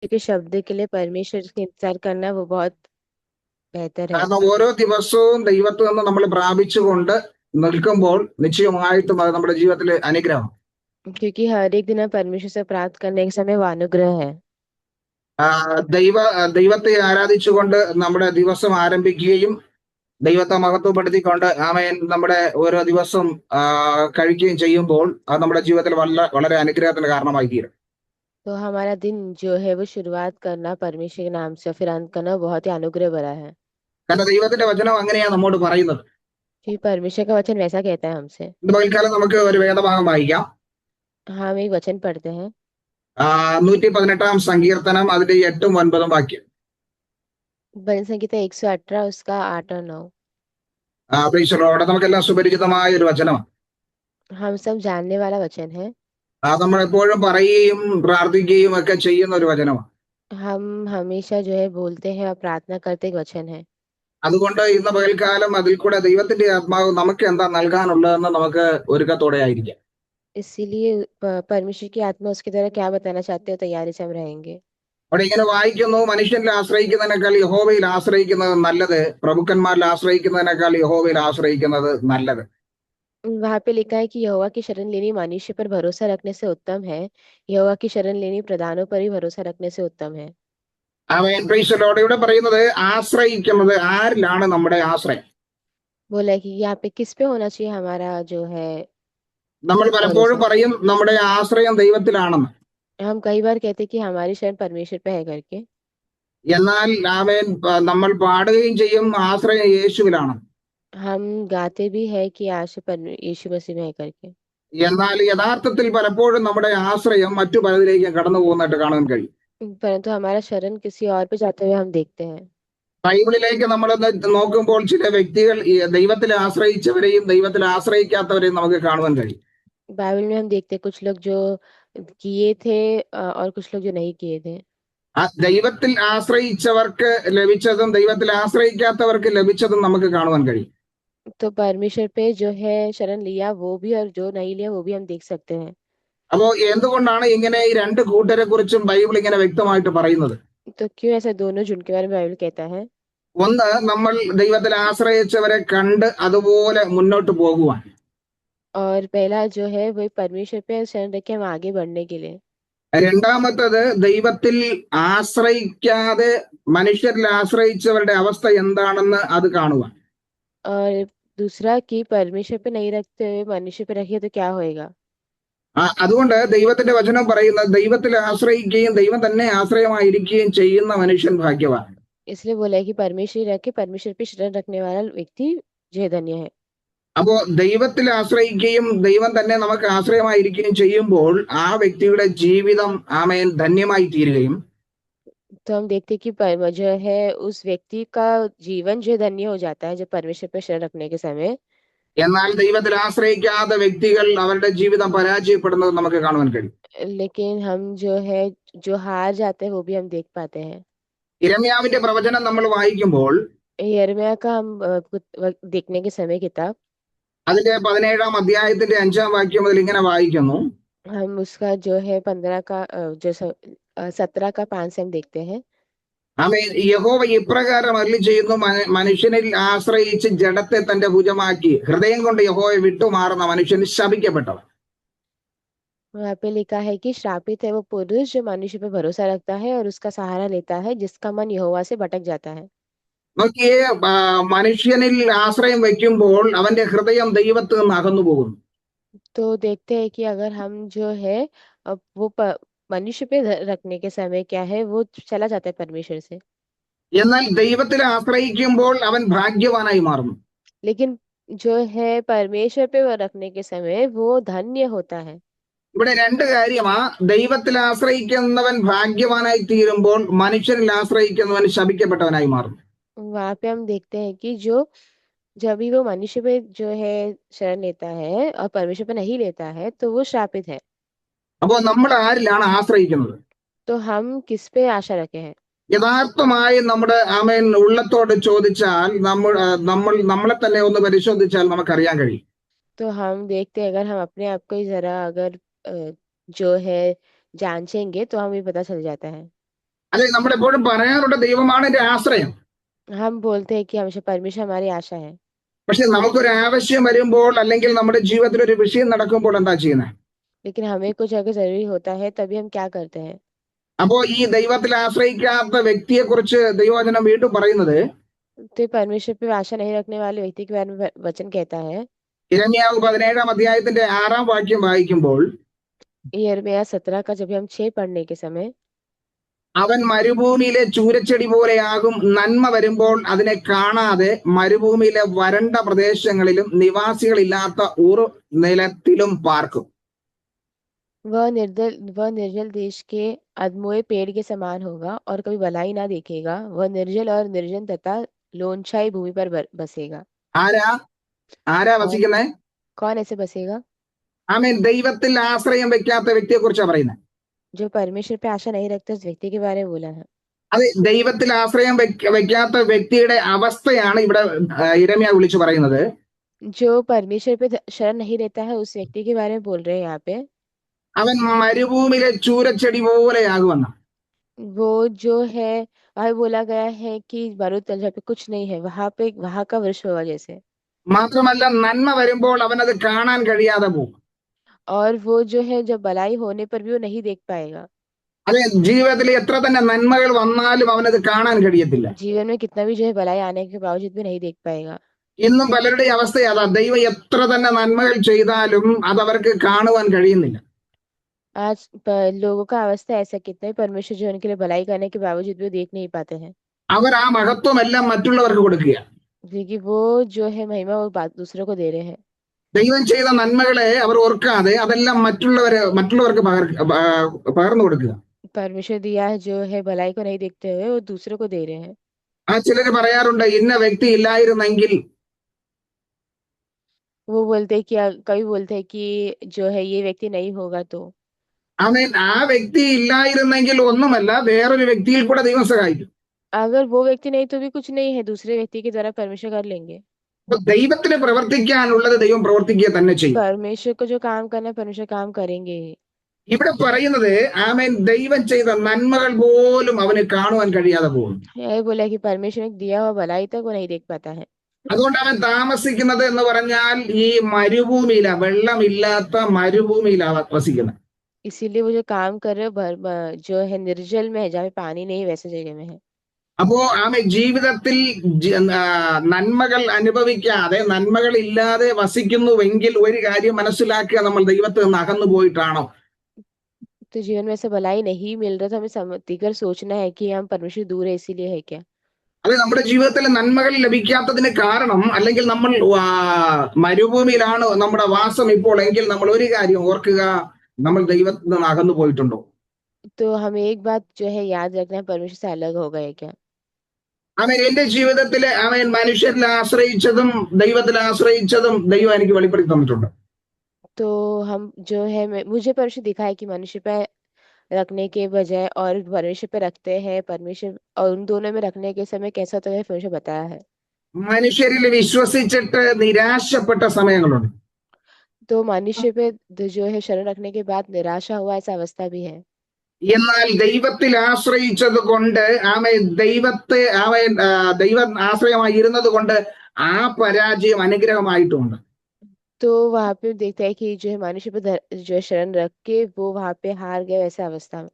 के शब्द के लिए परमेश्वर का इंतजार करना वो बहुत बेहतर है। കാരണം ഓരോ ദിവസവും ദൈവത്തിൽ നിന്ന് നമ്മൾ പ്രാപിച്ചുകൊണ്ട് നിൽക്കുമ്പോൾ നിശ്ചയമായിട്ടും അത് നമ്മുടെ ജീവിതത്തിലെ അനുഗ്രഹം. क्योंकि हर एक दिन हम परमेश्वर से प्राप्त करने के समय वो अनुग्रह है। ദൈവത്തെ ആരാധിച്ചുകൊണ്ട് നമ്മുടെ ദിവസം ആരംഭിക്കുകയും ദൈവത്തെ മഹത്വപ്പെടുത്തിക്കൊണ്ട് ആമേൻ നമ്മുടെ ഓരോ ദിവസം കഴിക്കുകയും ചെയ്യുമ്പോൾ അത് നമ്മുടെ ജീവിതത്തിൽ വളരെ അനുഗ്രഹത്തിന് കാരണമായി തീരും. तो हमारा दिन जो है वो शुरुआत करना परमेश्वर के नाम से और फिर अंत करना बहुत ही अनुग्रह भरा है। കാരണം ദൈവത്തിന്റെ വചനം അങ്ങനെയാണ് നമ്മോട് പറയുന്നത്. क्योंकि परमेश्वर का वचन वैसा कहता है हमसे। ഇന്ന് പകൽക്കാലം നമുക്ക് ഒരു വേദഭാഗം വായിക്കാം. हम एक वचन पढ़ते हैं। 118 സങ്കീർത്തനം അതിന്റെ 8-9 വാക്യം. भजन संहिता 118 उसका 8 और 9। അവിടെ നമുക്കെല്ലാം സുപരിചിതമായ ഒരു വചനമാണ്. हम सब जानने वाला वचन है। നമ്മൾ എപ്പോഴും പറയുകയും പ്രാർത്ഥിക്കുകയും ഒക്കെ ചെയ്യുന്ന ഒരു വചനമാണ്. हम हमेशा जो है बोलते हैं और प्रार्थना करते एक वचन है। അതുകൊണ്ട് ഇന്ന് പകൽക്കാലം അതിൽ കൂടെ ദൈവത്തിന്റെ ആത്മാവ് നമുക്ക് എന്താ നൽകാനുള്ളതെന്ന് നമുക്ക് ഒരുക്കത്തോടെ ആയിരിക്കാം. इसीलिए परमेश्वर की आत्मा उसकी तरह क्या बताना चाहते हो तैयारी से हम रहेंगे। അവിടെ ഇങ്ങനെ വായിക്കുന്നു, മനുഷ്യനിൽ ആശ്രയിക്കുന്നതിനേക്കാൾ യഹോവയിൽ ആശ്രയിക്കുന്നത് നല്ലത്, പ്രഭുക്കന്മാരിൽ ആശ്രയിക്കുന്നതിനേക്കാൾ യഹോവയിൽ ആശ്രയിക്കുന്നത് नല്ലത്. वहां पे लिखा है कि यहोवा की शरण लेनी मनुष्य पर भरोसा रखने से उत्तम है। यहोवा की शरण लेनी प्रधानों पर ही भरोसा रखने से उत्तम है। ആമേൻ. Praise the Lord. ഇവിടെ പറയുന്നത് ആശ്രയിക്കുന്നത് ആരിലാണ് നമ്മുടെ ആശ്രയം? बोला है कि यहाँ पे किस पे होना चाहिए हमारा जो है നമ്മൾ പലപ്പോഴും भरोसा। പറയും നമ്മുടെ ആശ്രയം ദൈവത്തിലാണെന്ന്. हम कई बार कहते हैं कि हमारी शरण परमेश्वर पे है करके। എന്നാൽ ആമേൻ നമ്മൾ പാടുകയും ചെയ്യും ആശ്രയം യേശുവിലാണ്. हम गाते भी है कि यीशु मसीह में है करके। എന്നാൽ യഥാർത്ഥത്തിൽ പലപ്പോഴും നമ്മുടെ ആശ്രയം മറ്റു പലതിലേക്ക് കടന്നു പോകുന്നതായിട്ട് കാണാൻ കഴിയും. परंतु हमारा शरण किसी और पे जाते हुए हम देखते हैं। ബൈബിളിലേക്ക് നമ്മളൊന്ന് നോക്കുമ്പോൾ ചില വ്യക്തികൾ ഈ ദൈവത്തിൽ ആശ്രയിച്ചവരെയും ദൈവത്തിൽ ആശ്രയിക്കാത്തവരെയും നമുക്ക് കാണുവാൻ കഴിയും. बाइबल में हम देखते हैं कुछ लोग जो किए थे और कुछ लोग जो नहीं किए थे। ദൈവത്തിൽ ആശ്രയിച്ചവർക്ക് ലഭിച്ചതും ദൈവത്തിൽ ആശ്രയിക്കാത്തവർക്ക് ലഭിച്ചതും നമുക്ക് കാണുവാൻ കഴിയും. तो परमेश्वर पे जो है शरण लिया वो भी और जो नहीं लिया वो भी हम देख सकते हैं। അപ്പോ എന്തുകൊണ്ടാണ് ഇങ്ങനെ ഈ രണ്ട് കൂട്ടരെ കുറിച്ചും ബൈബിൾ ഇങ്ങനെ വ്യക്തമായിട്ട് പറയുന്നത്? तो क्यों ऐसा दोनों जिनके बारे में बाइबल कहता है। ഒന്ന്, നമ്മൾ ദൈവത്തിൽ ആശ്രയിച്ചവരെ കണ്ട് അതുപോലെ മുന്നോട്ട് പോകുവാൻ. और पहला जो है वो परमेश्वर पे शरण रख के हम आगे बढ़ने के लिए। രണ്ടാമത്തത്, ദൈവത്തിൽ ആശ്രയിക്കാതെ മനുഷ്യരിൽ ആശ്രയിച്ചവരുടെ അവസ്ഥ എന്താണെന്ന് അത് കാണുവാൻ. और दूसरा कि परमेश्वर पे नहीं रखते हुए मनुष्य पे रखिए तो क्या होएगा। അതുകൊണ്ട് ദൈവത്തിന്റെ വചനം പറയുന്നത് ദൈവത്തിൽ ആശ്രയിക്കുകയും ദൈവം തന്നെ ആശ്രയമായിരിക്കുകയും ചെയ്യുന്ന മനുഷ്യൻ ഭാഗ്യവാൻ. इसलिए बोला है कि परमेश्वर ही रखे परमेश्वर पे शरण रखने वाला व्यक्ति जो धन्य है। അപ്പോ ദൈവത്തിൽ ആശ്രയിക്കുകയും ദൈവം തന്നെ നമുക്ക് ആശ്രയമായിരിക്കുകയും ചെയ്യുമ്പോൾ ആ വ്യക്തിയുടെ ജീവിതം ആമേൻ ധന്യമായി തീരുകയും तो हम देखते हैं कि जो है उस व्यक्ति का जीवन जो धन्य हो जाता है जब परमेश्वर पे शरण रखने के समय। എന്നാൽ ദൈവത്തിൽ ആശ്രയിക്കാത്ത വ്യക്തികൾ അവരുടെ ജീവിതം പരാജയപ്പെടുന്നത് നമുക്ക് കാണുവാൻ കഴിയും. लेकिन हम जो है जो हार जाते हैं वो भी हम देख पाते हैं। യിരെമ്യാവിന്റെ പ്രവചനം നമ്മൾ വായിക്കുമ്പോൾ यिर्मयाह का हम देखने के समय किताब അതിന്റെ 17-ാം അധ്യായത്തിന്റെ 5-ാം വാക്യം മുതൽ ഇങ്ങനെ വായിക്കുന്നു. हम उसका जो है 15 का जो 17 का 5 से हम देखते हैं। ആമേൻ. യഹോവ ഇപ്രകാരം അരുളിച്ചെയ്യുന്നു, മനുഷ്യനിൽ ആശ്രയിച്ച് ജഡത്തെ തന്റെ ഭുജമാക്കി ഹൃദയം കൊണ്ട് യഹോവയെ വിട്ടുമാറുന്ന മനുഷ്യൻ ശപിക്കപ്പെട്ടവൻ. वहाँ पे लिखा है कि श्रापित है वो पुरुष जो मनुष्य पे भरोसा रखता है और उसका सहारा लेता है जिसका मन यहोवा से भटक जाता है। നോക്കിയേ, മനുഷ്യനിൽ ആശ്രയം വെക്കുമ്പോൾ അവന്റെ ഹൃദയം ദൈവത്തിൽ നിന്ന് അകന്നു പോകുന്നു. तो देखते हैं कि अगर हम जो है वो मनुष्य पे रखने के समय क्या है वो चला जाता है परमेश्वर से। എന്നാൽ ദൈവത്തിൽ ആശ്രയിക്കുമ്പോൾ അവൻ ഭാഗ്യവാനായി മാറുന്നു. लेकिन जो है परमेश्वर पे वो रखने के समय वो धन्य होता है। ഇവിടെ രണ്ട് കാര്യമാ. ദൈവത്തിൽ ആശ്രയിക്കുന്നവൻ ഭാഗ്യവാനായി തീരുമ്പോൾ മനുഷ്യനിൽ ആശ്രയിക്കുന്നവൻ ശപിക്കപ്പെട്ടവനായി മാറുന്നു. वहां पे हम देखते हैं कि जो जब भी वो मनुष्य पे जो है शरण लेता है और परमेश्वर पे नहीं लेता है तो वो श्रापित है। അപ്പോൾ നമ്മൾ ആരിലാണ് ആശ്രയിക്കുന്നത്? तो हम किस पे आशा रखे हैं। യഥാർത്ഥമായി നമ്മുടെ ആമേൻ ഉള്ളത്തോട് ചോദിച്ചാൽ നമ്മളെ തന്നെ ഒന്ന് പരിശോധിച്ചാൽ നമുക്കറിയാൻ കഴിയും. तो हम देखते हैं अगर हम अपने आप को ही जरा अगर जो है जांचेंगे तो हमें पता चल जाता है। അതെ, നമ്മളെപ്പോഴും പറയാറുണ്ട് ദൈവമാണ് എന്റെ ആശ്രയം. हम बोलते हैं कि हमेशा परमेश्वर हमारी आशा है, പക്ഷെ നമുക്കൊരു ആവശ്യം വരുമ്പോൾ അല്ലെങ്കിൽ നമ്മുടെ ജീവിതത്തിൽ ഒരു വിഷയം നടക്കുമ്പോൾ എന്താ ചെയ്യുന്നത്? लेकिन हमें कुछ अगर जरूरी होता है तभी हम क्या करते हैं। അപ്പോ ഈ ദൈവത്തിൽ ആശ്രയിക്കാത്ത വ്യക്തിയെ കുറിച്ച് ദൈവവചനം വീണ്ടും പറയുന്നത്, तो ये परमेश्वर पे आशा नहीं रखने वाले व्यक्ति के बारे में वचन कहता है। യിരെമ്യാവ് 17 അധ്യായത്തിന്റെ 6 വാക്യം വായിക്കുമ്പോൾ, यिर्मयाह 17 का जब हम 6 पढ़ने के समय, അവൻ മരുഭൂമിയിലെ ചൂരച്ചെടി പോലെയാകും, നന്മ വരുമ്പോൾ അതിനെ കാണാതെ മരുഭൂമിയിലെ വരണ്ട പ്രദേശങ്ങളിലും നിവാസികളില്ലാത്ത ഊർ നിലത്തിലും പാർക്കും. वह निर्जल देश के अधमोए पेड़ के समान होगा और कभी भलाई ना देखेगा। वह निर्जल और निर्जन तथा लोनछाई भूमि पर बसेगा। ആരാ ആരാ कौन വസിക്കുന്നത്? कौन ऐसे बसेगा? ആമേൻ. ദൈവത്തിൽ ആശ്രയം വെക്കാത്ത വ്യക്തിയെ കുറിച്ചാണ് പറയുന്നത്. जो परमेश्वर पे आशा नहीं रखते उस व्यक्ति के बारे में बोला है। അത് ദൈവത്തിൽ ആശ്രയം വെക്കാത്ത വ്യക്തിയുടെ അവസ്ഥയാണ് ഇവിടെ യിരെമ്യാവ് വിളിച്ചു പറയുന്നത്. जो परमेश्वर पे शरण नहीं रहता है उस व्यक्ति के बारे में बोल रहे हैं यहाँ पे। അവൻ മരുഭൂമിയിലെ ചൂരച്ചെടി പോലെയാകുമെന്ന്. वो जो है, वहाँ बोला गया है कि मरुस्थल जहाँ पे कुछ नहीं है वहां पे वहां का वृक्ष होगा जैसे। മാത്രമല്ല, നന്മ വരുമ്പോൾ അവനത് കാണാൻ കഴിയാതെ പോകും. और वो जो है जब भलाई होने पर भी वो नहीं देख पाएगा। അതെ, ജീവിതത്തിൽ എത്ര തന്നെ നന്മകൾ വന്നാലും അവനത് കാണാൻ കഴിയത്തില്ല. जीवन में कितना भी जो है भलाई आने के बावजूद भी नहीं देख पाएगा। ഇന്നും പലരുടെയും അവസ്ഥ അതാ. ദൈവം എത്ര തന്നെ നന്മകൾ ചെയ്താലും അത് അവർക്ക് കാണുവാൻ കഴിയുന്നില്ല. आज लोगों का अवस्था ऐसा, कितना भी परमेश्वर जो उनके लिए भलाई करने के बावजूद भी वो देख नहीं पाते हैं। അവർ ആ മഹത്വം എല്ലാം മറ്റുള്ളവർക്ക് കൊടുക്കുക. क्योंकि वो जो है महिमा वो बात दूसरों को दे रहे हैं। ദൈവം ചെയ്ത നന്മകളെ അവർ ഓർക്കാതെ അതെല്ലാം മറ്റുള്ളവർക്ക് പകർന്നു കൊടുക്കുക. परमेश्वर दिया है जो है भलाई को नहीं देखते हुए वो दूसरों को दे रहे हैं। ആ ചിലർ പറയാറുണ്ട്, ഇന്ന വ്യക്തി ഇല്ലായിരുന്നെങ്കിൽ. वो बोलते हैं कि कभी बोलते हैं कि जो है ये व्यक्ति नहीं होगा तो। അവൻ ആ വ്യക്തി ഇല്ലായിരുന്നെങ്കിൽ ഒന്നുമല്ല, വേറൊരു വ്യക്തിയിൽ കൂടെ ദൈവം സഹായിക്കും. अगर वो व्यक्ति नहीं तो भी कुछ नहीं है, दूसरे व्यक्ति के द्वारा परमेश्वर कर लेंगे। അപ്പൊ ദൈവത്തിന് പ്രവർത്തിക്കാനുള്ളത് ദൈവം പ്രവർത്തിക്കുക തന്നെ ചെയ്യും. परमेश्वर को जो काम करना है परमेश्वर काम करेंगे ही। ഇവിടെ പറയുന്നത്, ആമേൻ, ദൈവം ചെയ്ത നന്മകൾ പോലും അവന് കാണുവാൻ കഴിയാതെ പോകും. यही बोला कि परमेश्वर ने दिया हुआ भलाई तक वो नहीं देख पाता है। അതുകൊണ്ട് അവൻ താമസിക്കുന്നത് എന്ന് പറഞ്ഞാൽ ഈ മരുഭൂമിയില, വെള്ളമില്ലാത്ത മരുഭൂമിയിലാണ് വസിക്കുന്നത്. इसीलिए वो जो काम कर रहे हो जो है निर्जल में है, जहाँ पे पानी नहीं है वैसे जगह में है। അപ്പോ ആമേ ജീവിതത്തിൽ നന്മകൾ അനുഭവിക്കാതെ, നന്മകൾ ഇല്ലാതെ വസിക്കുന്നുവെങ്കിൽ ഒരു കാര്യം മനസ്സിലാക്കുക, നമ്മൾ ദൈവത്തിൽ നിന്ന് അകന്നു പോയിട്ടാണോ? तो जीवन में ऐसा भलाई नहीं मिल रहा तो हमें समझकर सोचना है कि हम परमेश्वर दूर है इसीलिए है क्या। അത് നമ്മുടെ ജീവിതത്തിൽ നന്മകൾ ലഭിക്കാത്തതിന് കാരണം, അല്ലെങ്കിൽ നമ്മൾ മരുഭൂമിയിലാണ് നമ്മുടെ വാസം ഇപ്പോൾ എങ്കിൽ നമ്മൾ ഒരു കാര്യം ഓർക്കുക, നമ്മൾ ദൈവത്തിൽ നിന്ന് അകന്നു പോയിട്ടുണ്ടോ? तो हमें एक बात जो है याद रखना है, परमेश्वर से अलग हो गए क्या। അവൻ എന്റെ ജീവിതത്തില് അവൻ മനുഷ്യരിൽ ആശ്രയിച്ചതും ദൈവത്തിൽ ആശ്രയിച്ചതും ദൈവം എനിക്ക് വെളിപ്പെടുത്തി തന്നിട്ടുണ്ട്. तो हम जो है मुझे परमेश्वर दिखाए कि मनुष्य पे रखने के बजाय और परमेश्वर पे रखते हैं, परमेश्वर और उन दोनों में रखने के समय कैसा होता है परमेश्वर बताया है। മനുഷ്യരിൽ വിശ്വസിച്ചിട്ട് നിരാശപ്പെട്ട സമയങ്ങളുണ്ട്. तो मनुष्य पे जो है शरण रखने के बाद निराशा हुआ ऐसा अवस्था भी है। എന്നാൽ ദൈവത്തിൽ ആശ്രയിച്ചത് കൊണ്ട്, ദൈവം ആശ്രയമായി ഇരുന്നത് കൊണ്ട് ആ പരാജയം അനുഗ്രഹമായിട്ടുണ്ട്. तो वहां पे देखता है कि जो है मनुष्य पे जो है शरण रख के वो वहां पे हार गए वैसे अवस्था में।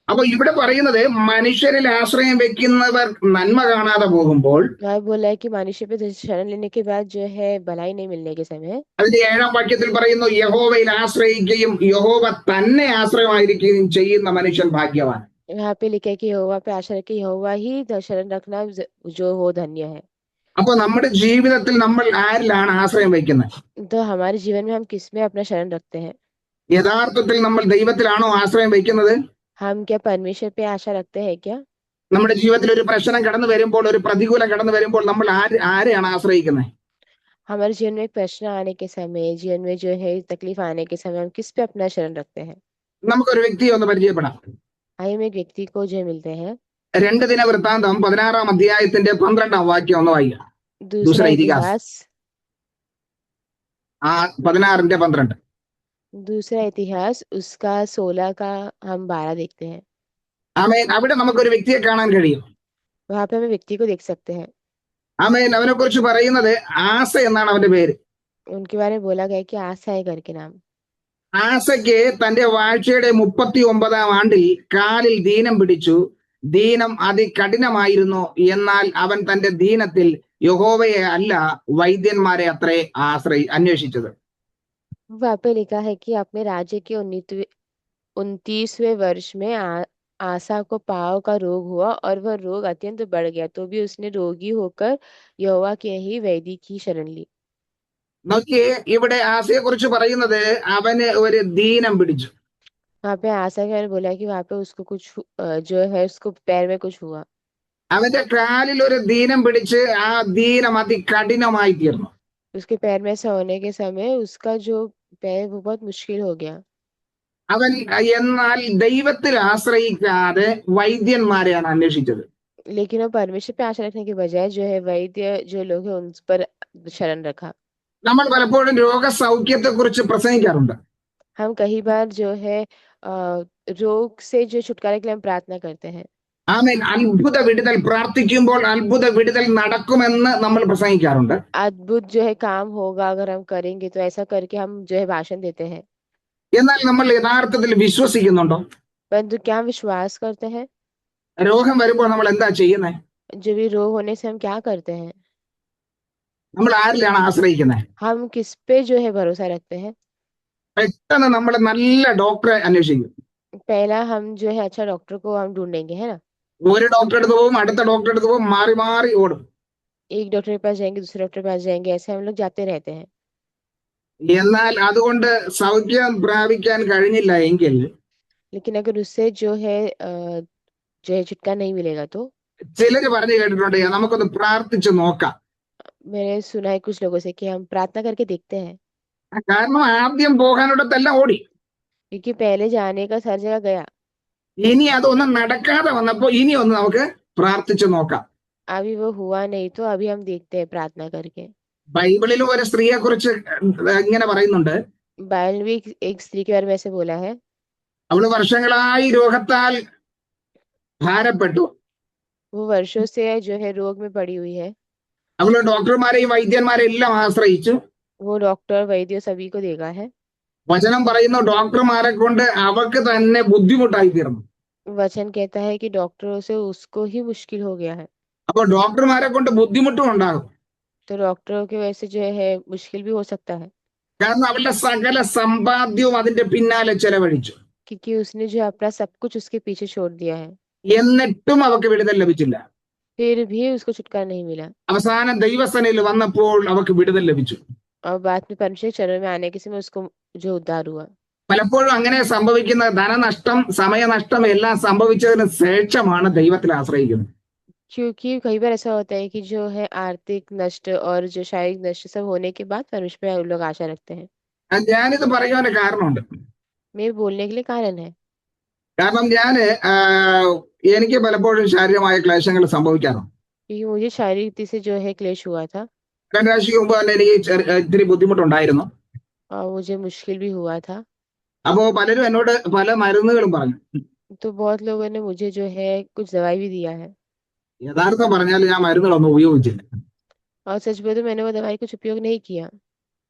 അപ്പൊ ഇവിടെ പറയുന്നത്, മനുഷ്യരിൽ ആശ്രയം വെക്കുന്നവർ നന്മ കാണാതെ പോകുമ്പോൾ, वह बोला है कि मनुष्य पे शरण लेने के बाद जो है भलाई नहीं मिलने के समय, അതിന്റെ 7 വാക്യത്തിൽ പറയുന്നു, യഹോവയിൽ ആശ്രയിക്കുകയും യഹോവ തന്നെ ആശ്രയമായിരിക്കുകയും ചെയ്യുന്ന മനുഷ്യൻ ഭാഗ്യവാൻ. यहाँ पे लिखा है कि यहोवा पे आशा रखे, यहोवा ही शरण रखना जो हो धन्य है। അപ്പൊ നമ്മുടെ ജീവിതത്തിൽ നമ്മൾ ആരിലാണ് ആശ്രയം വയ്ക്കുന്നത്? तो हमारे जीवन में हम किस में अपना शरण रखते हैं? യഥാർത്ഥത്തിൽ നമ്മൾ ദൈവത്തിലാണോ ആശ്രയം വയ്ക്കുന്നത്? हम क्या परमेश्वर पे आशा रखते हैं क्या? നമ്മുടെ ജീവിതത്തിൽ ഒരു പ്രശ്നം കടന്നു വരുമ്പോൾ, ഒരു പ്രതികൂലം കടന്നു വരുമ്പോൾ നമ്മൾ ആരെയാണ് ആശ്രയിക്കുന്നത്? हमारे जीवन में एक प्रश्न आने के समय, जीवन में जो है तकलीफ आने के समय हम किस पे अपना शरण रखते हैं? നമുക്കൊരു വ്യക്തിയെ ഒന്ന് പരിചയപ്പെടാം. आइए हम एक व्यक्ति को जो मिलते हैं। 2 ദിനവൃത്താന്തം 16 അധ്യായത്തിന്റെ 12 വാക്യം ഒന്ന് വായിക്കാം. दूसरा ദൂസറ ഇതിഹാസ് इतिहास 16:12. दूसरा इतिहास उसका 16 का हम 12 देखते हैं। ആമേൻ. അവിടെ നമുക്കൊരു വ്യക്തിയെ കാണാൻ കഴിയും. वहां पे हमें व्यक्ति को देख सकते हैं। ആമേൻ. അവനെ കുറിച്ച് പറയുന്നത് ആസ എന്നാണ് അവന്റെ പേര്. उनके बारे में बोला गया है कि आशा है करके नाम। ആസയ്ക്ക് തന്റെ വാഴ്ചയുടെ 39-ാം ആണ്ടിൽ കാലിൽ ദീനം പിടിച്ചു. ദീനം അതികഠിനമായിരുന്നു. എന്നാൽ അവൻ തന്റെ ദീനത്തിൽ യഹോവയെ അല്ല വൈദ്യന്മാരെ അത്രേ അന്വേഷിച്ചത്. वहाँ पे लिखा है कि अपने राज्य के 29वें वर्ष में आशा को पाँव का रोग हुआ और वह रोग अत्यंत बढ़ गया, तो भी उसने रोगी होकर यहोवा के ही वैद्य की शरण ली। നോക്കിയേ, ഇവിടെ ആസയെ കുറിച്ച് പറയുന്നത് അവന് ഒരു ദീനം പിടിച്ചു. वहाँ पे आशा के बारे में बोला है कि वहाँ पे उसको जो है उसको पैर में कुछ हुआ। അവന്റെ കാലിൽ ഒരു ദീനം പിടിച്ച് ആ ദീനം അതികഠിനമായി തീർന്നു. उसके पैर में ऐसा होने के समय उसका जो पैर वो बहुत मुश्किल हो गया। അവൻ എന്നാൽ ദൈവത്തിൽ ആശ്രയിക്കാതെ വൈദ്യന്മാരെയാണ് അന്വേഷിച്ചത്. लेकिन वो परमेश्वर पे आशा रखने के बजाय जो है वैद्य जो लोग हैं उन पर शरण रखा। നമ്മൾ പലപ്പോഴും രോഗസൗഖ്യത്തെ കുറിച്ച് പ്രസംഗിക്കാറുണ്ട്. हम कई बार जो है रोग से जो छुटकारे के लिए हम प्रार्थना करते हैं। ആമേൻ. അത്ഭുത വിടുതൽ പ്രാർത്ഥിക്കുമ്പോൾ അത്ഭുത വിടുതൽ നടക്കുമെന്ന് നമ്മൾ പ്രസംഗിക്കാറുണ്ട്. अद्भुत जो है काम होगा अगर हम करेंगे, तो ऐसा करके हम जो है भाषण देते हैं। എന്നാൽ നമ്മൾ യഥാർത്ഥത്തിൽ വിശ്വസിക്കുന്നുണ്ടോ? परंतु क्या हम विश्वास करते हैं? രോഗം വരുമ്പോൾ നമ്മൾ എന്താ ചെയ്യുന്നത്? जो भी रोग होने से हम क्या करते हैं? നമ്മൾ ആരിലാണ് ആശ്രയിക്കുന്നത്? हम किस पे जो है भरोसा रखते हैं? പെട്ടെന്ന് നമ്മൾ നല്ല ഡോക്ടറെ അന്വേഷിക്കും. पहला हम जो है अच्छा डॉक्टर को हम ढूंढेंगे, है ना। ഒരു ഡോക്ടറെ അടുത്ത് പോകും, അടുത്ത ഡോക്ടറെ അടുത്ത് പോകും, മാറി മാറി ഓടും. एक डॉक्टर के पास जाएंगे, दूसरे डॉक्टर के पास जाएंगे, ऐसे हम लोग जाते रहते हैं। എന്നാൽ അതുകൊണ്ട് സൗഖ്യം പ്രാപിക്കാൻ കഴിഞ്ഞില്ല എങ്കിൽ लेकिन अगर उससे जो है छुटकारा नहीं मिलेगा तो ചിലര് പറഞ്ഞു കേട്ടിട്ടുണ്ട്, നമുക്കൊന്ന് പ്രാർത്ഥിച്ചു നോക്കാം. मैंने सुना है कुछ लोगों से कि हम प्रार्थना करके देखते हैं। കാരണം ആദ്യം പോകാനിടത്തെല്ലാം ഓടി. क्योंकि पहले जाने का हर जगह गया, ഇനി അതൊന്നും നടക്കാതെ വന്നപ്പോ ഇനി ഒന്ന് നമുക്ക് പ്രാർത്ഥിച്ചു നോക്കാം. अभी वो हुआ नहीं तो अभी हम देखते हैं प्रार्थना करके। ബൈബിളിൽ ഒരു സ്ത്രീയെ കുറിച്ച് ഇങ്ങനെ പറയുന്നുണ്ട്. बाइबल में भी एक स्त्री के बारे में ऐसे बोला है। അവള് വർഷങ്ങളായി രോഗത്താൽ ഭാരപ്പെട്ടു. वो वर्षों से जो है रोग में पड़ी हुई है। അവള് ഡോക്ടർമാരെയും വൈദ്യന്മാരെയും എല്ലാം ആശ്രയിച്ചു. वो डॉक्टर वैद्य सभी को देखा है। വചനം പറയുന്നു ഡോക്ടർമാരെ കൊണ്ട് അവൾക്ക് തന്നെ ബുദ്ധിമുട്ടായി തീർന്നു. वचन कहता है कि डॉक्टरों से उसको ही मुश्किल हो गया है। അപ്പൊ ഡോക്ടർമാരെ കൊണ്ട് ബുദ്ധിമുട്ടും ഉണ്ടാകും. तो डॉक्टरों की वजह से जो है मुश्किल भी हो सकता है। കാരണം അവളുടെ സകല സമ്പാദ്യവും അതിന്റെ പിന്നാലെ ചെലവഴിച്ചു. क्योंकि उसने जो अपना सब कुछ उसके पीछे छोड़ दिया है, എന്നിട്ടും അവൾക്ക് വിടുതൽ ലഭിച്ചില്ല. फिर भी उसको छुटकारा नहीं मिला। അവസാനം ദൈവസനയിൽ വന്നപ്പോൾ അവൾക്ക് വിടുതൽ ലഭിച്ചു. और बाद में परमेश्वर के चरणों में आने के समय उसको जो उद्धार हुआ। പലപ്പോഴും അങ്ങനെ സംഭവിക്കുന്ന ധനനഷ്ടം, സമയനഷ്ടം എല്ലാം സംഭവിച്ചതിന് ശേഷമാണ് ദൈവത്തിൽ ആശ്രയിക്കുന്നത്. क्योंकि कई बार ऐसा होता है कि जो है आर्थिक नष्ट और जो शारीरिक नष्ट सब होने के बाद परमेश्वर पे लोग आशा रखते हैं। ഞാനിത് പറയുവാൻ കാരണമുണ്ട്. मेरे बोलने के लिए कारण है। കാരണം എനിക്ക് പലപ്പോഴും ശാരീരികമായ ക്ലേശങ്ങൾ സംഭവിക്കാറുണ്ട്. क्योंकि मुझे शारीरिक रीति से जो है क्लेश हुआ था 2 മുമ്പ് തന്നെ എനിക്ക് ഇത്തിരി ബുദ്ധിമുട്ടുണ്ടായിരുന്നു. और मुझे मुश्किल भी हुआ था। അപ്പോ പലരും എന്നോട് പല മരുന്നുകളും പറഞ്ഞു. तो बहुत लोगों ने मुझे जो है कुछ दवाई भी दिया है। യഥാർത്ഥം പറഞ്ഞാൽ ഞാൻ മരുന്നുകളൊന്നും ഉപയോഗിച്ചില്ല. और सच बोले तो मैंने वो दवाई कुछ उपयोग नहीं किया,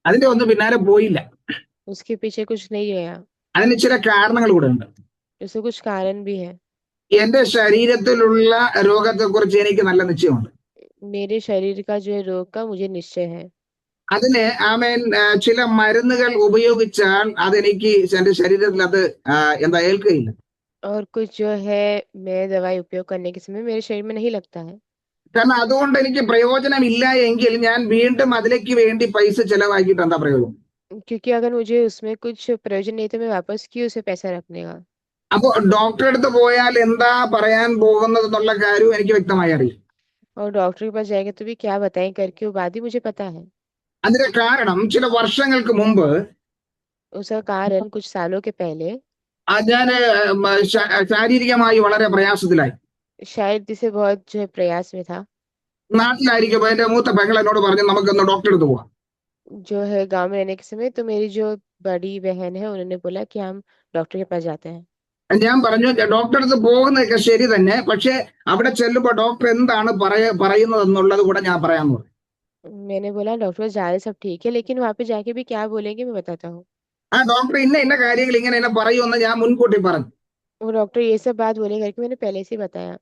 അതിന്റെ ഒന്നും പിന്നാലെ പോയില്ല. उसके पीछे कुछ नहीं गया। അതിന് ചില കാരണങ്ങൾ കൂടെ ഉണ്ട്. उसके कुछ कारण भी है। എന്റെ ശരീരത്തിലുള്ള രോഗത്തെക്കുറിച്ച് എനിക്ക് നല്ല നിശ്ചയമുണ്ട്. मेरे शरीर का जो है रोग का मुझे निश्चय है। അതിന് ആമേൻ ചില മരുന്നുകൾ ഉപയോഗിച്ചാൽ അതെനിക്ക് എന്റെ ശരീരത്തിൽ അത് എന്താ ഏൽക്കുകയില്ല. और कुछ जो है मैं दवाई उपयोग करने के समय मेरे शरीर में नहीं लगता है। കാരണം അതുകൊണ്ട് എനിക്ക് പ്രയോജനമില്ല എങ്കിൽ ഞാൻ വീണ്ടും അതിലേക്ക് വേണ്ടി പൈസ ചെലവാക്കിയിട്ട് എന്താ പ്രയോജനം? क्योंकि अगर मुझे उसमें कुछ प्रयोजन नहीं तो मैं वापस क्यों उसे पैसा रखने का। അപ്പൊ ഡോക്ടറെ അടുത്ത് പോയാൽ എന്താ പറയാൻ പോകുന്നത് എന്നുള്ള കാര്യവും എനിക്ക് വ്യക്തമായി അറിയാം. और डॉक्टर के पास जाएंगे तो भी क्या बताएं करके वो बात ही मुझे पता है। അതിന്റെ കാരണം ചില വർഷങ്ങൾക്ക് മുമ്പ് उसका कारण कुछ सालों के पहले ഞാൻ ശാരീരികമായി വളരെ പ്രയാസത്തിലായി. शायद इसे बहुत जो है प्रयास में था। നാട്ടിലായിരിക്കുമ്പോ എന്റെ മൂത്ത പെങ്ങൾ എന്നോട് പറഞ്ഞു നമുക്കൊന്ന് ഡോക്ടറെ അടുത്ത് പോവാം. जो है गांव में रहने के समय तो मेरी जो बड़ी बहन है उन्होंने बोला कि हम डॉक्टर के पास जाते हैं। ഞാൻ പറഞ്ഞു ഡോക്ടറെ അടുത്ത് പോകുന്നതൊക്കെ ശരി തന്നെ, പക്ഷെ അവിടെ ചെല്ലുമ്പോൾ ഡോക്ടർ എന്താണ് പറയുന്നത് എന്നുള്ളത് കൂടെ ഞാൻ പറയാമെന്ന് പറഞ്ഞു. मैंने बोला डॉक्टर जा रहे सब ठीक है, लेकिन वहां पे जाके भी क्या बोलेंगे मैं बताता हूँ। ആ ഡോക്ടർ ഇന്ന ഇന്ന കാര്യങ്ങൾ ഇങ്ങനെ ഇന്നെ പറയുമെന്ന് ഞാൻ മുൻകൂട്ടി പറഞ്ഞു. वो डॉक्टर ये सब बात बोलेगा करके मैंने पहले से ही बताया।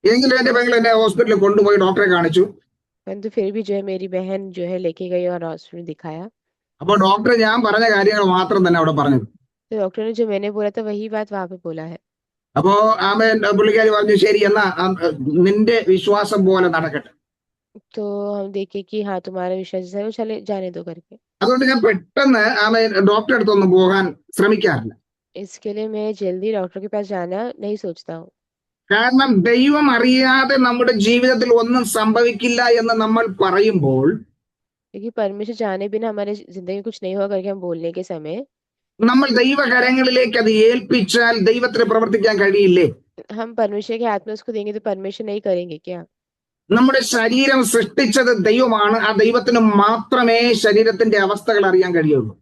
എങ്കിലും എന്റെ പെങ്ങൾ എന്നെ ഹോസ്പിറ്റലിൽ കൊണ്ടുപോയി डॉक्टറെ കാണിച്ചു. परंतु फिर भी जो है मेरी बहन जो है लेके गई और हॉस्पिटल दिखाया। അപ്പോൾ ഡോക്ടർ ഞാൻ പറഞ്ഞ കാര്യങ്ങൾ മാത്രം തന്നെ അവിടെ പറഞ്ഞത്. तो डॉक्टर ने जो मैंने बोला था वही बात वहां पे बोला है। അപ്പോ ആമേൻ പുള്ളിക്കാരി പറഞ്ഞു ശരി എന്നാ നിന്റെ വിശ്വാസം പോലെ നടക്കട്ടെ. तो हम देखे कि हाँ तुम्हारा विश्वास जैसा है वो चले जाने दो करके। അതുകൊണ്ട് ഞാൻ പെട്ടെന്ന് ആമേൻ ഡോക്ടറെ അടുത്തൊന്നും പോകാൻ ശ്രമിക്കാറില്ല. इसके लिए मैं जल्दी डॉक्टर के पास जाना नहीं सोचता हूँ। കാരണം ദൈവം അറിയാതെ നമ്മുടെ ജീവിതത്തിൽ ഒന്നും സംഭവിക്കില്ല എന്ന് നമ്മൾ പറയുമ്പോൾ क्योंकि परमेश्वर जाने बिना हमारे जिंदगी में कुछ नहीं होगा करके हम बोलने के समय നമ്മൾ ദൈവകരങ്ങളിലേക്ക് അത് ഏൽപ്പിച്ചാൽ ദൈവത്തിന് പ്രവർത്തിക്കാൻ കഴിയില്ലേ? हम परमेश्वर के हाथ में उसको देंगे तो परमेश्वर नहीं करेंगे क्या? നമ്മുടെ ശരീരം സൃഷ്ടിച്ചത് ദൈവമാണ്. ആ ദൈവത്തിന് മാത്രമേ ശരീരത്തിന്റെ അവസ്ഥകൾ അറിയാൻ കഴിയുള്ളൂ.